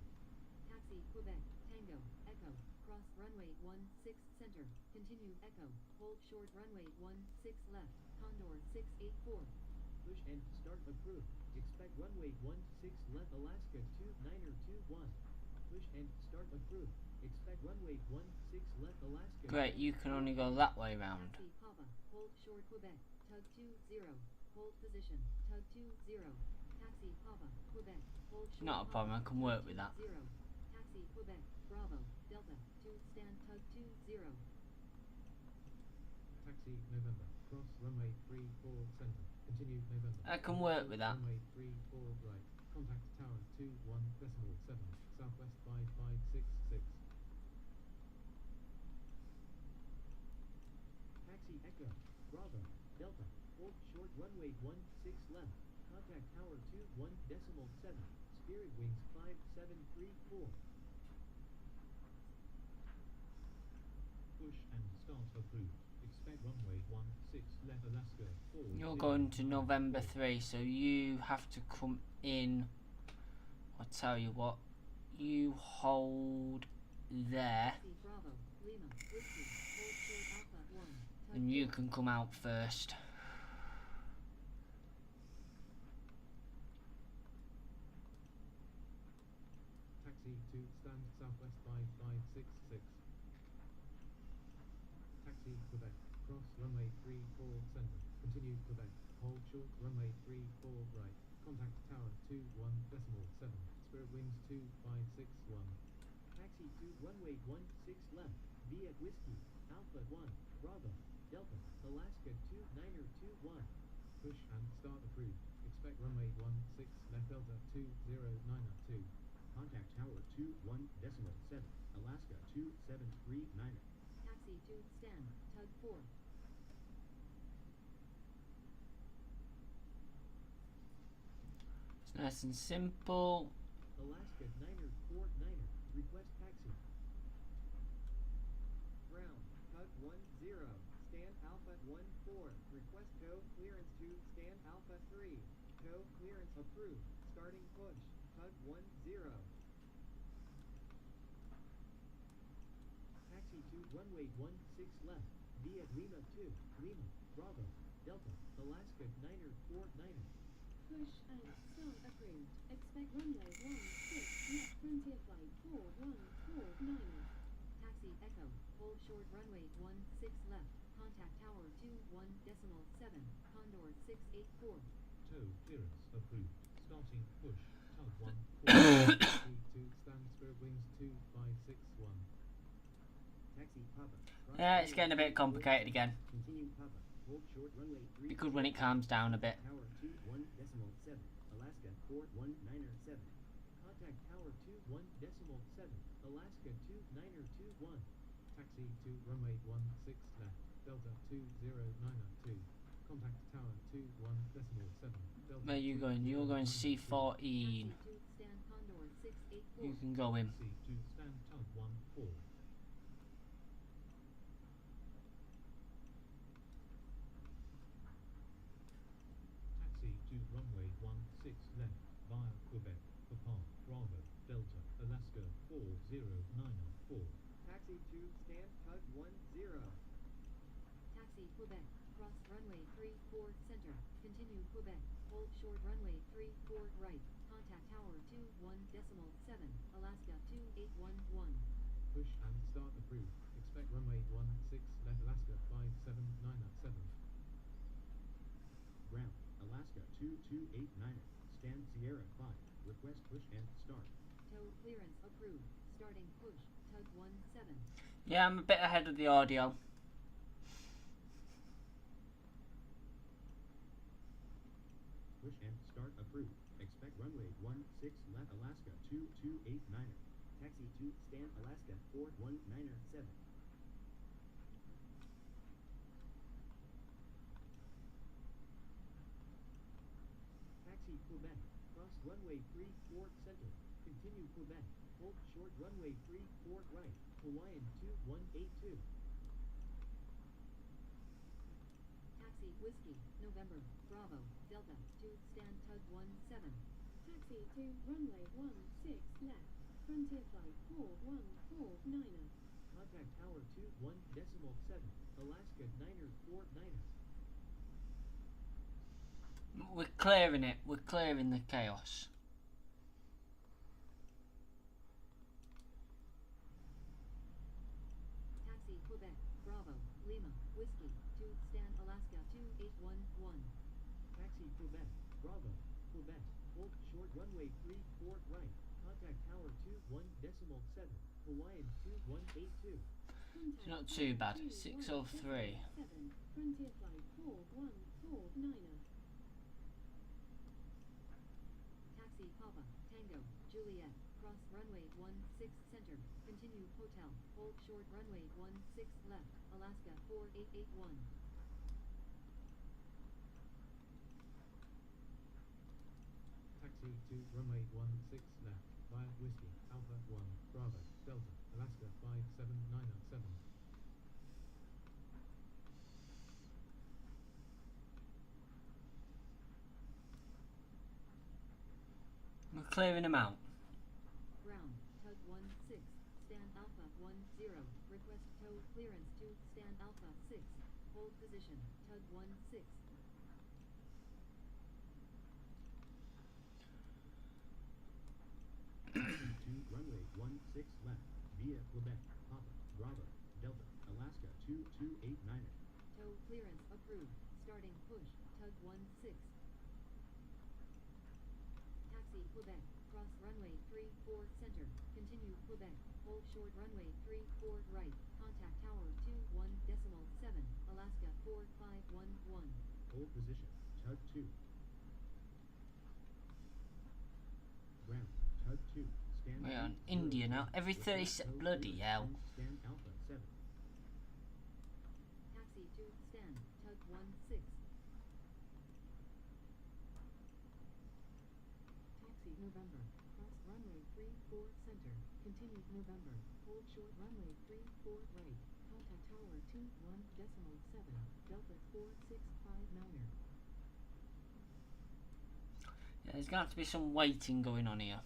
Taxi Quebec. Tango. Echo. Cross runway 16 center. Continue Echo. Hold short runway 16 left. Condor 684. Push and start approved. Expect runway 16 left Alaska 2921. Push and start approved. Expect runway 16 left Alaska. Great, you can only go that way round. Taxi Papa. Hold short Quebec. Tug 20. Hold position. Tug 20. Taxi Papa. Quebec. Hold short. Not a problem, I Papa. can work with that. 20. Taxi Quebec. Bravo. Delta. To stand Tug 20. Taxi November. Cross runway 34 center. Continue November. I can work with that. Runway 34 right. Contact tower 21.7. Southwest 5566. Taxi Echo. Bravo. Delta. hold short runway 16 left, contact tower 21.7, Spirit Wings 5734. Push and start approved. Expect runway 16 left Alaska 4. You're going to November 3, so you have to come in. I'll tell you what, you hold there, Taxi Bravo, Lima, Whiskey, hold short Alpha 1, tug and you 4. can come out first. Taxi to stand southwest 5566. Taxi Quebec, cross runway 34 center, continue Quebec, hold short runway 34 right, contact tower 21.7, Spirit Wings 2561. Taxi to runway 16 left, via Whiskey, Alpha 1, Bravo, Delta, Alaska 2921. Push and start approved. Expect runway 16 left Delta 2092. Contact tower 21.7, Alaska 2739. Taxi to stand, tug 4. It's nice and simple. Alaska 949er, request taxi. Ground, tug 10, stand Alpha 14, request tow clearance to stand Alpha 3, tow clearance approved, starting push, tug 10. Taxi to runway 16 left, via Lima 2, Lima, Bravo, Delta, Alaska 949er. Push and start approved. Expect runway 16 left Frontier Flight 4149. Taxi Echo, hold short runway 16 left, contact tower 21.7, Condor 684. Tow clearance approved. Starting push, tug 14. Taxi to stand Spirit Wings 2561. Taxi Papa. cross Yeah, it's runway getting a bit 34, complicated again. Continue Papa, hold short runway 3. Be good when it calms down a bit. Tower 21.7, Alaska 419er 7. Contact tower 21.7, Alaska 2921. Taxi to runway 16 left, Delta 2092. Contact tower 21.7, Delta. Where are you going? You're going Taxi C14. to stand Condor 684. You can go in. Taxi to stand tug 14. Taxi to runway 16 left, via Quebec, Papa, Bravo, Delta, Alaska 4094. Taxi to stand tug 10. Taxi Quebec, cross runway 34 center, continue Quebec, hold short runway 34 right, contact tower 21.7, Alaska 2811. Push and start approved. Expect runway 16 left Alaska 579 Ground, Alaska 2289er, stand Sierra 5, request push and start. Tow clearance approved, starting push, tug 17. Yeah, I'm a bit ahead of the audio. Push and start approved. Expect runway 16 left Alaska 2289er. Taxi to stand Alaska 419er 7. Taxi Quebec, cross runway 34 center. Continue Quebec, hold short runway 34 right, Hawaiian 2182. Taxi Whiskey, November, Bravo, Delta, to stand tug 17. Taxi to runway 16 left, Frontier Flight 4149er. Contact tower 21.7, Alaska 949er. We're clearing it. We're clearing the chaos. Taxi Quebec, Bravo, Lima, Whiskey, to stand Alaska 2811. Taxi Quebec, Bravo, Quebec, hold short runway 34 right, contact tower 21.7, Hawaiian 2182. It's not too bad. 603. 7, Frontier Flight 4149er. Taxi Papa, Tango, Juliet, cross runway 16 center, continue hotel, hold short runway 16 left, Alaska 4881. Taxi to runway 16 left via Whiskey Alpha 1 Bravo Delta Alaska 5797. We're clearing them out. Ground, tug 16, stand Alpha 10, request tow clearance to stand Alpha 6, hold position, tug 16. To runway 16 left via Quebec Papa Bravo Delta Alaska 2289. Tow clearance approved, starting push, tug 16. Taxi Quebec, cross runway 34 center, continue Quebec, hold short runway 34 right, contact tower 21.7, Alaska 4511. Hold position tug 2. Ground tug 2 stand. We're on India now. Every 30 bloody hell. Stand Alpha 7. Taxi to stand, tug 16. Taxi November, cross runway 34 center, continue November, hold short runway 34 right, contact tower 21.7, Delta 4659er. Yeah, there's going to have to be some waiting going on here.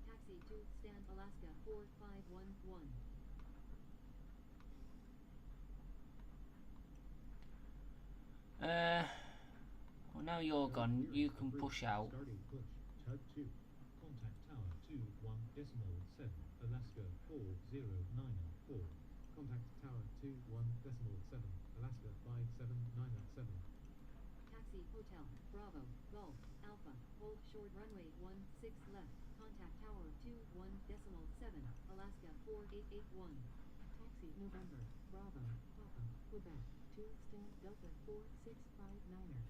Taxi to stand Alaska 4511. Well, now you're gone, you can push out. Starting push tug 2. Contact tower 21.7 Alaska 4094. Contact tower 21.7 Alaska 5797. Taxi Hotel, Bravo, Golf, Alpha, hold short runway 16 left, contact tower 21.7, Alaska 4881. Taxi November, Bravo, Papa, Quebec, to stand Delta 4659er.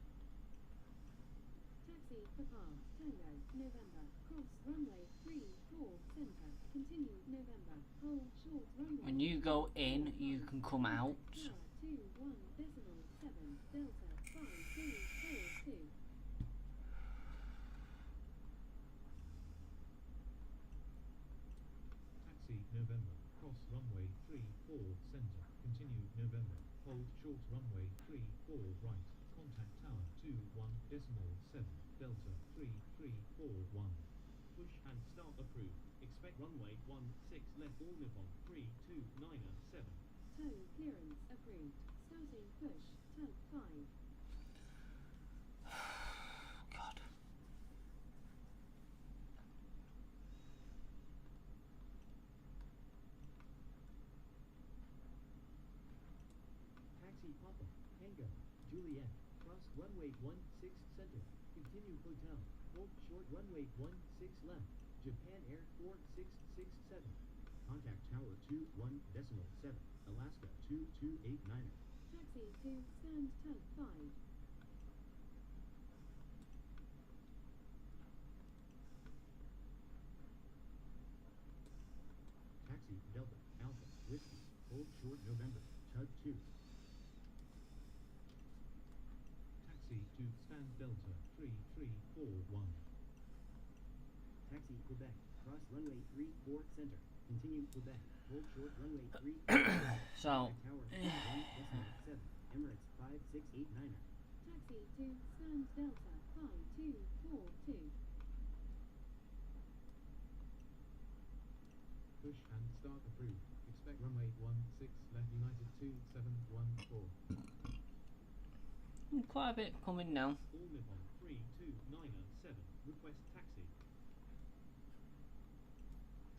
Taxi Papa, Tango, November, cross runway 34 center, continue November, hold short runway. When you go in, you can come out. Tower 21.7, Delta 5242. Taxi November, cross runway 34 center, continue November, hold short runway 34 right, contact tower 21.7, Delta 3341. Push and start approved, expect runway 16 left all Nippon 3297. Tow clearance approved, starting push, tug 5. God. Taxi Papa, Tango, Juliet, cross runway 16 center, continue hotel, hold short runway 16 left, Japan Air 4667. Contact tower 21.7, Alaska 2289. Taxi to stand tug 5. Taxi Delta, Alpha, Whiskey, hold short November, tug 2. Taxi to stand Delta 3341. Taxi Quebec, cross runway 34 center, continue Quebec, hold short runway 34. So, Tower 1.7, Emirates 5689er. Taxi to stand Delta 5242. Push and start approved. Expect runway 16 left United 2714. quite a bit coming now. All Nippon 3297. Request taxi.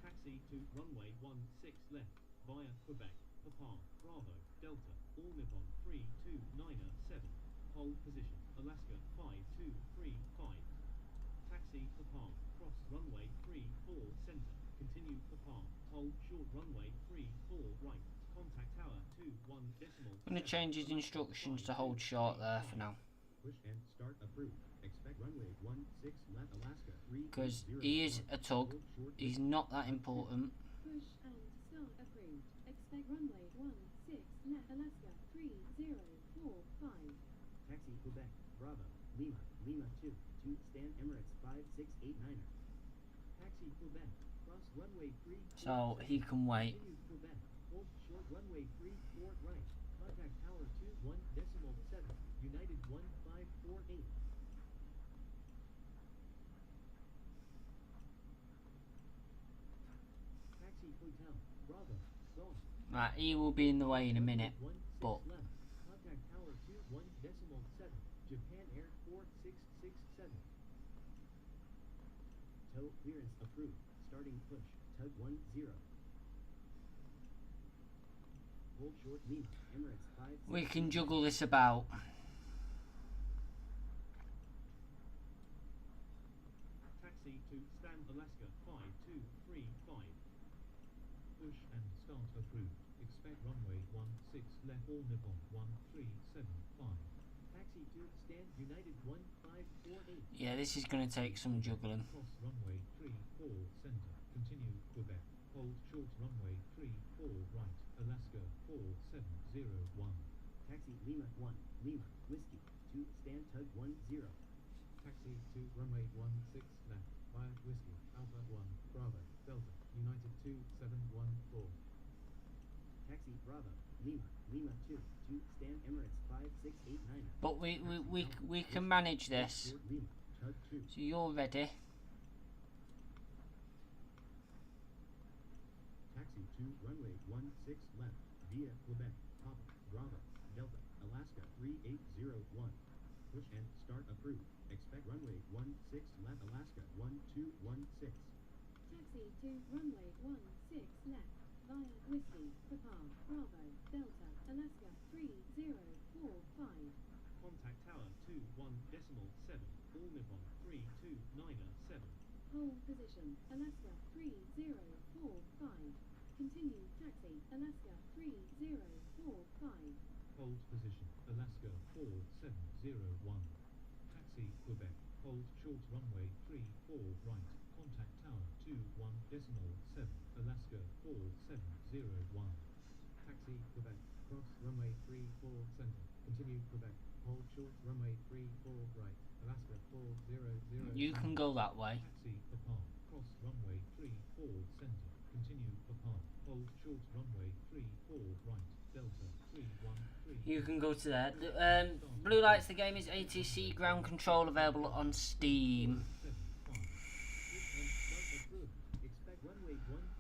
Taxi to runway 16 left via Quebec, Papa, Bravo, Delta. All Nippon 3297. Hold position. Alaska 5235. Taxi Papa. Cross runway 34 center. Continue Papa. Hold short runway 34 right. Contact tower 21.7. I'm going to change his instructions to hold short there for now. Push and start approved. Expect runway 16 left Alaska 3. Because he is a tug, he's not that important. Push and start approved. Expect runway 16 left Alaska 3045. Lima, Lima 2, to stand Emirates 5689er. Taxi Quebec, cross runway 3. So he can wait. Continue Quebec, hold short runway 34 right. Contact tower 21.7, United 1548. Taxi Hotel, Bravo, Golf. Right, he will be in the way in a minute, but left. Contact tower 21.7, Japan Air 4667. Tow clearance approved. Starting push. Tug 10. Hold short Lima. Emirates 5. we can juggle this about. Taxi to Stan Alaska 5235. Push and start approved. Expect runway 16 left all Nippon 1375. Taxi to stand United 1548. Yeah, this is going to take some juggling. Cross runway 34 center. Continue Quebec. Hold short runway 34 right. Alaska 4701. Taxi Lima 1. Lima. Whiskey. To stand tug 10. Taxi to runway 16 left. Via Whiskey. Alpha 1. Bravo. Delta. United 2714. Taxi Bravo. Lima. Lima 2. To stand Emirates 5689er. But we can manage this. Short Lima. Tug 2. So you're ready. Taxi to runway 16 left. Via Quebec. Papa. Bravo. Delta. Alaska 3801. Push and start approved. Expect runway 16 left. Alaska 1216. Taxi to runway 16 left via Whiskey, Papa, Bravo, Delta, Alaska 3045. Contact tower 21.7. All Nippon 329er7. Hold position, Alaska 3045. Continue taxi, Alaska 3045. Hold position. Alaska 4701. Taxi Quebec. Hold short runway 34 right. Contact tower 21.7. Alaska 4701. Taxi Quebec. Cross runway 34 center. Continue Quebec. Hold short runway 34 right. Alaska 400. You can go that way. Taxi Papa. Cross runway 34 center. Continue Papa. Hold short runway 34 right. Delta 313. You can go to there. Blue Lights, the game is ATC ground control, available on Steam. 75. Expect runway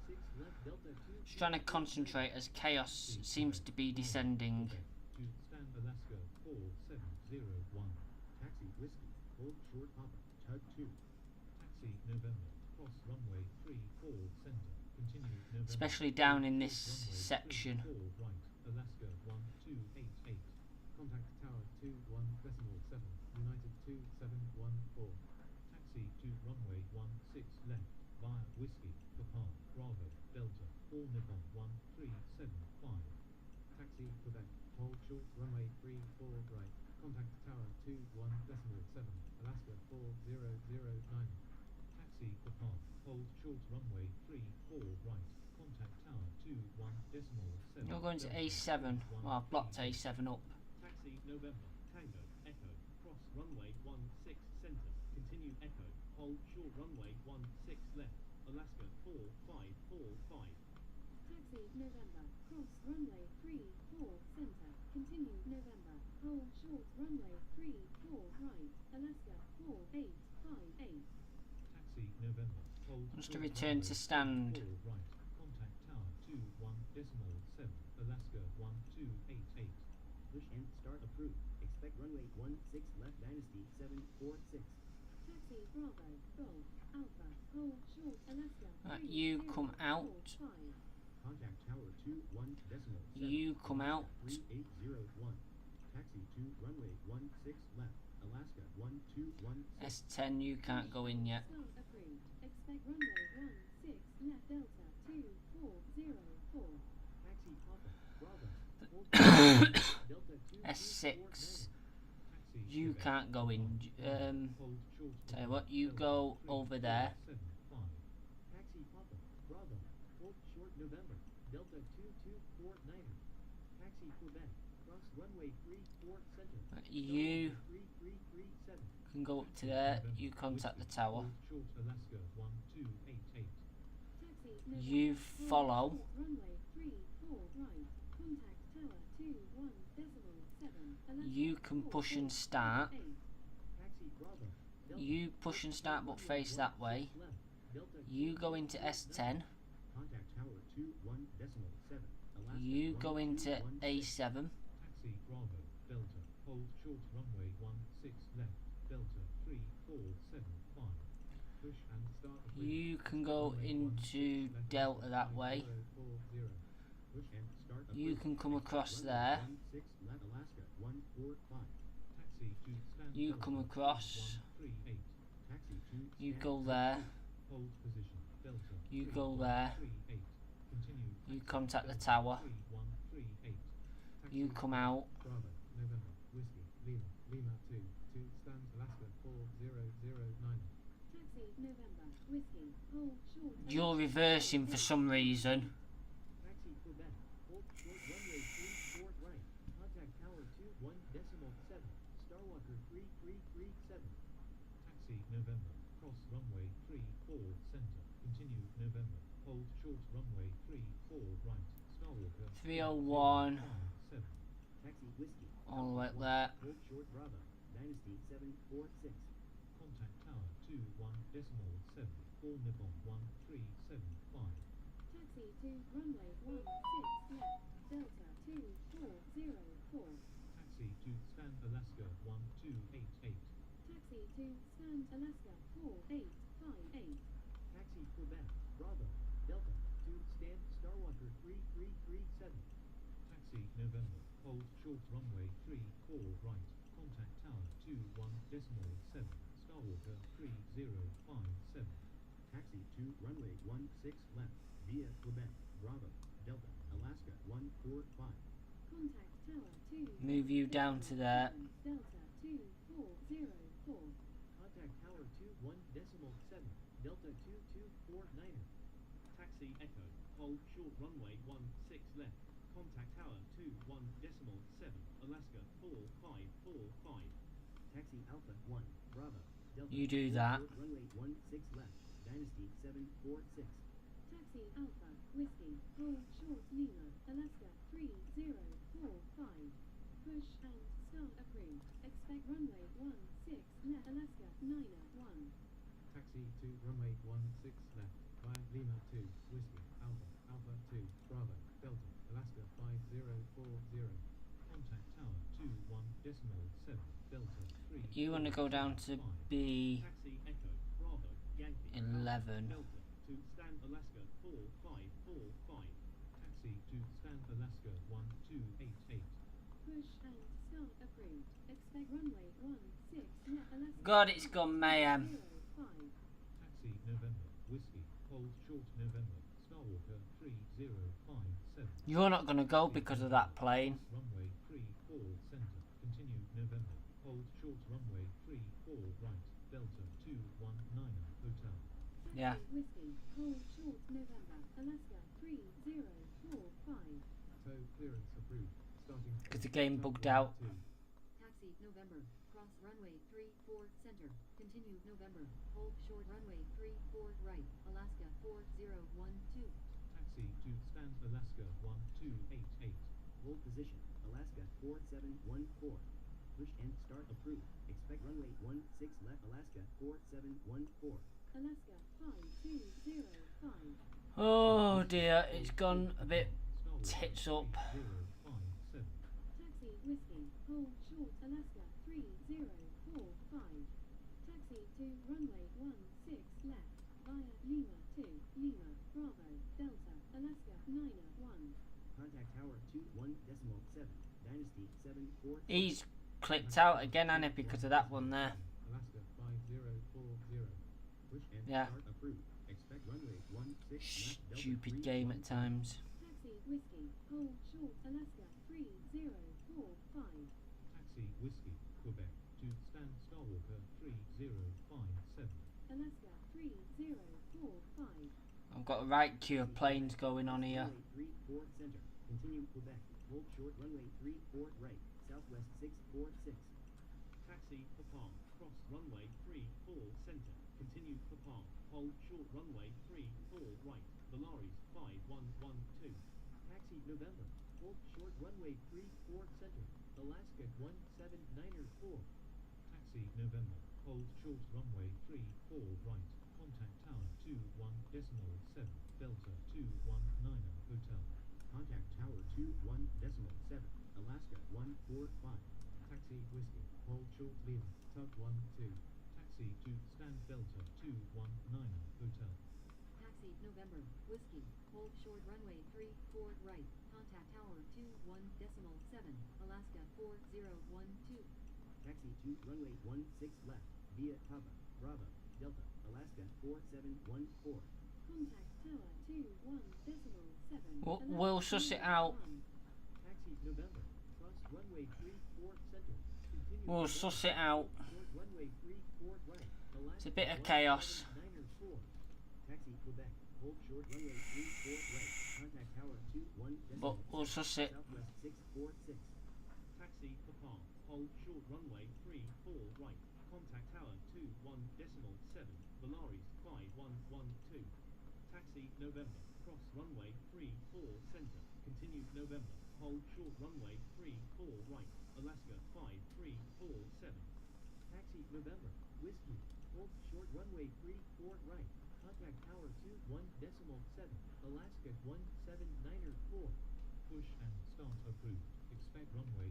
16 left. Delta 2. Just trying to concentrate as chaos seems to be descending. To Stan Alaska 4701. Taxi Whiskey. Hold short Papa. Tug 2. Taxi November. Cross runway 34 center. Continue November. Especially down in this Runway section. 34 right. Alaska 1288. Contact tower 21.7. United 2714. Taxi to runway 16 left. Via Whiskey. Papa. Bravo. Delta. All Nippon 1375. Taxi Quebec. Hold short runway 34 right. Contact tower 21.7. Alaska 4009. Taxi Papa. Hold short runway 34 right. Contact tower 21.7. You're going to A7. Well, I've blocked A7 up. Taxi November. Tango. Echo. Cross runway 16 center. Continue Echo. Hold short runway 16 left. Alaska 4545. Taxi November, cross runway 34 center. Continue November, hold short runway 34 right. Alaska 4858. Taxi November. Hold Wants to short return to runway stand. 34 right. Contact tower 21.7. Alaska 1288. Push and start approved. Expect runway 16 left. Dynasty 746. Taxi Bravo, Golf, Alpha, hold short Alaska Right, you come out. 3045. Contact tower 21.7. You come out. 3801. Taxi to runway 16 left. Alaska 1216. S10, you can't go in yet. Start approved. Expect runway 16 left Delta 2404. Taxi Papa. Bravo. Hold Delta 2. S6, Taxi you Quebec. can't go in. Hold short Tell you runway what, you Delta go over there. 3475. Taxi Papa. Bravo. Hold short November. Delta 2249er. Taxi Quebec. Cross runway 34 center. You 3337. can go up to there. You contact the tower. Short Alaska 1288. Taxi You follow. runway 34 right. Contact tower 21.7. You can push and start. Taxi Bravo. Delta. You push and start but face that way. Left. Delta You go into S10. Contact tower 21.7. Alaska You go into 121. A7. Taxi Bravo, Delta, hold short runway 16 left, Delta 3475. Push and start. You can go into Delta that way. 040. Push and start. You approved. can come across Runway there. 16 left Alaska 145. Taxi to stand. You Delta, come across. 138. Taxi to You stand. go there. Hold position, Delta. You go there. 3138. Continue. You taxi, contact the Delta, tower. 3138. Taxi You come out. Bravo, November, Whiskey, Lima, Lima 2, stand Alaska 4009. Taxi November Whiskey. Hold short. You're reversing for some reason. Taxi Quebec. Hold short runway 34 right. Contact tower 21.7. Starwalker 3337. Taxi November, cross runway 34 center. Continue November, hold short runway 34 right. Starwalker 301. 7. Taxi Whiskey. All the way Alpha there. 1, Hold short Bravo. Dynasty 746. Contact tower 21.7. All Nippon 1375. Taxi to runway 16 left. Delta 2404. Taxi to stand Alaska 1288. Taxi to stand Alaska 4858. Taxi Quebec. Bravo. Delta. To stand Starwalker 3337. Taxi November, hold short runway 34 right. Contact tower 21.7. Starwalker 3057. Taxi to runway 16 left. Via Quebec. Bravo. Delta. Alaska 145. Contact tower 2. Move you down to there. Delta 2404. Contact tower 21.7. Delta 2249er. Taxi Echo, hold short runway 16 left. Contact tower 21.7. Alaska 4545. Taxi Alpha 1. Bravo. Delta. You do Hold that. short runway 16 left. Dynasty 746. Taxi Alpha Whiskey. Hold short Lima. Alaska 3045. Push and start approved. Expect runway 16 left. Alaska 901. Taxi to runway 16 left. Via Lima 2, Whiskey, Alpha, Alpha 2, Bravo, Delta, Alaska 5040. Contact tower 21.7. Delta 3. You want to go down to B11. Taxi Echo, Bravo, Yankee, Delta, to stand Alaska 4545. Taxi to stand Alaska 1288. Push and start approved. Expect runway 16 left. Alaska God, it's gone mayhem. 05. Taxi November, Whiskey, hold short November, Starwalker 3057. You're not going to go because of that plane. Runway 34 center, continue November, hold short runway 34 right, Delta 219 Hotel. Yeah. Taxi Whiskey. Hold short November. Alaska 3045. Tow clearance approved, starting. 'Cause the game bugged out. Taxi November. Cross runway 34 center. Continue November. Hold short runway 34 right. Alaska 4012. Taxi to stand Alaska 1288. Hold position. Alaska 4714. Push and start approved. Expect runway 16 left. Alaska 4714. Alaska 5205. Oh dear, it's gone a bit Starwalker tits up. 3057. Taxi Whiskey. Hold short Alaska 3045. Taxi to runway 16 left. Via Lima 2. Lima. Bravo. Delta. Alaska 901. Contact tower 21.7. Dynasty 746. He's clicked out again, Annie, because of that one there. Alaska 5040. Push and Yeah. start approved. Expect runway 16 left. Delta Stupid game at times. Taxi Whiskey. Hold short Alaska 3045. Taxi Whiskey, Quebec, to stand Starwalker 3057. Alaska 3045. I've got a right queue of planes going on here. Runway 34 center. Continue Quebec. Hold short runway 34 right. Southwest 646. Taxi for Palm, cross runway center. Continue for par. Hold short runway 34 right. Volaris 5112. Taxi November. Hold short runway 34 center. Alaska 179er 4. Taxi November. Hold short runway 34 right. Contact tower 21.7 Delta 219 Hotel. Contact tower 21.7. Alaska 145. Taxi Whiskey. Hold short Lima. Tug 12. Taxi to stand Delta 219 Hotel. Taxi November, Whiskey, hold short runway 34 right, contact tower 21.7, Alaska 4012. Taxi to runway 16 left via Papa, Bravo, Delta, Alaska 4714. Contact tower 21.7. We'll suss it out. Taxi November. Cross runway 34 center. Continue. We'll suss it out. Short runway 34 right. Alaska It's a bit of chaos. 179er 4. Taxi Quebec. Hold short runway 34 right. Contact tower 21.7. But we'll suss it. Southwest 646. Taxi for par. Hold short runway 34 right. Contact tower 21.7. Volaris 5112. Taxi November. Cross runway 34 center. Continue November. Hold short runway 34 right. Alaska 5347. Taxi November. Whiskey. Hold short runway 34 right. Contact tower 21.7. Alaska 179er 4. Push and start approved. Expect runway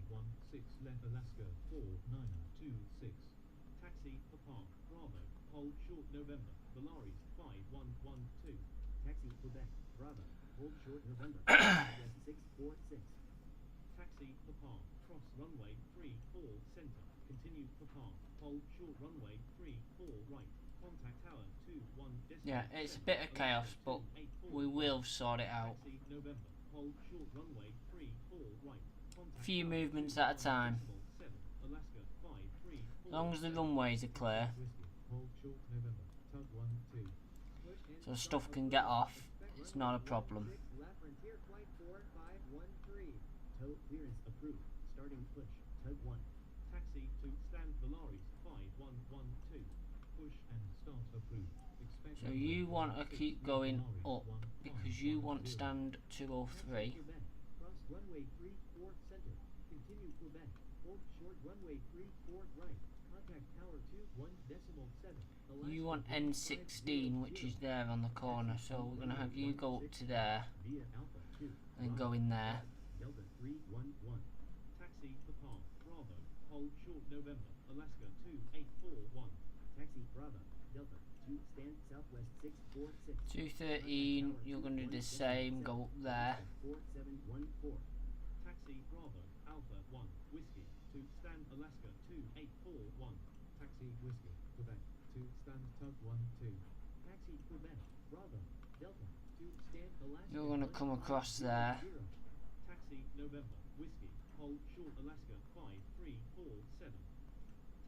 16 left Alaska 4926. Taxi for par. Bravo. Hold short November. Volaris 5112. Taxi Quebec. Bravo. Hold short November. Southwest 646. Taxi for par. Cross runway 34 center. Continue for par. Hold short runway 34 right. Contact tower 21.7. Yeah, it's a bit of chaos, but we will sort it out. Taxi November. Hold short runway 34 right. Contact Few tower movements at a time. 21.7. Alaska 534. As long as the runways are clear, Whiskey. Hold short November. Tug 12. so stuff can get off, it's not a problem. Left Frontier Flight 4513. Tow clearance approved. Starting push. Tug 1. Taxi to stand Volaris 5112. Push and start approved. Expect So runway you want to 16 keep left going Volaris up because you want 1510. stand Taxi 203. Quebec. Cross runway 34 center. Continue Quebec. Hold short runway 34 right. Contact tower 21.7. You want N16, which is there on the corner, so we're going to have you go up to there Via Alpha 2. and go in there. Delta 311. Taxi for par. Bravo. Hold short November. Alaska 2841. Taxi Bravo. Delta 2. Stand Southwest 646. 213, you're going to do the same, go up there. 4714. Taxi Bravo. Alpha 1. Whiskey. To stand Alaska 2841. Taxi Whiskey. Quebec. To stand Tug 12. Taxi Quebec. Bravo. Delta 2. Stand Alaska. You're going to come across there. Taxi November. Whiskey. Hold short Alaska 5347.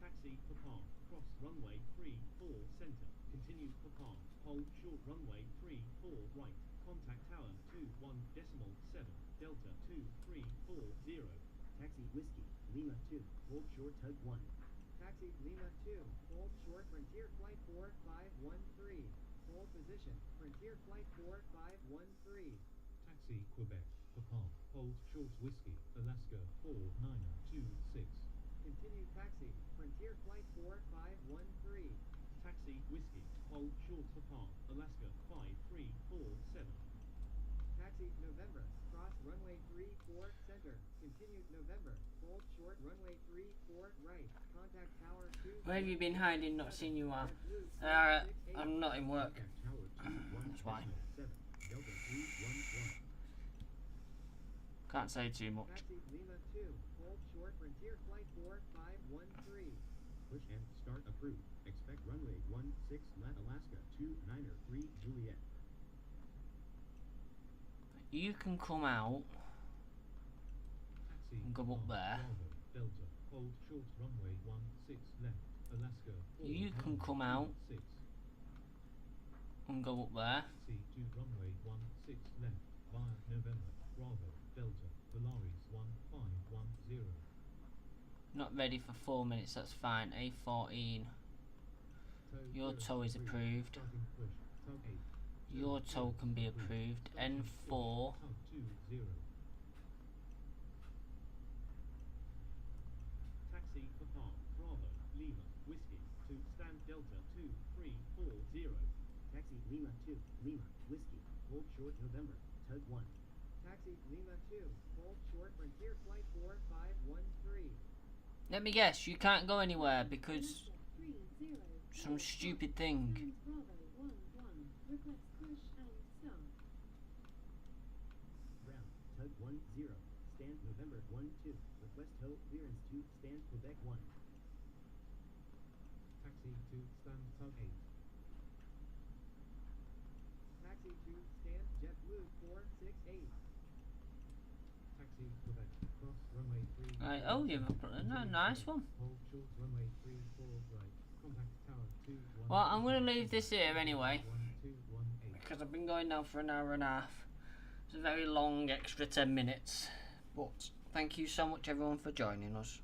Taxi for par. Cross runway 34 center. Continue for par. Hold short runway 34 right. Contact tower 21.7. Delta 2340. Taxi Whiskey. Lima 2. Hold short Tug 1. Taxi Lima 2. Hold short Frontier Flight 4513. Hold position. Frontier Flight 4513. Taxi Quebec. Papa. Hold short Whiskey. Alaska 4926. Continue taxi. Frontier Flight 4513. Taxi Whiskey. Hold short for par. Alaska 5347. Taxi November. Cross runway 34 center. Continue November. Hold short runway 34 right. Contact tower 2. Where have you been hiding? Not seen you are. I'm not in work. Contact tower 2 That's why. 1.7. Delta 311. Can't say too much. Taxi Lima 2. Hold short Frontier Flight 4513. Push and start approved. Expect runway 16 left Alaska 29er 3 Juliet. You can come out Taxi and go up there. Bravo. Delta. Hold short runway 16 left. Alaska You can come out 6. and go up there. Taxi to runway 16 left via November. Bravo. Delta. Volaris 1510. Not ready for 4 minutes, that's fine. A14. Tug Your tow is approved. Starting push. Tug 8. Your tow can be approved. N4. Tug 20. Taxi Papa, Bravo, Lima, Whiskey, to stand Delta 2340. Taxi Lima 2, Lima, Whiskey, hold short November, tug 1. Taxi Lima 2, hold short Frontier Flight 4513. Let me guess, you can't go anywhere because some stupid thing. Stand Bravo 11. Request push and start. Brown, tug 10, stand November 12, request tow clearance to stand Quebec 1. Taxi to stand tug 8. Taxi 2, stand JetBlue 468. Taxi Quebec. Cross runway 3. Right, oh, you've no, nice one. Hold short runway 34 right. Contact tower 21. Well, I'm going to leave this here anyway, 1218. because I've been going now for an hour and a half. It's a very long extra 10 minutes. But thank you so much everyone for joining us.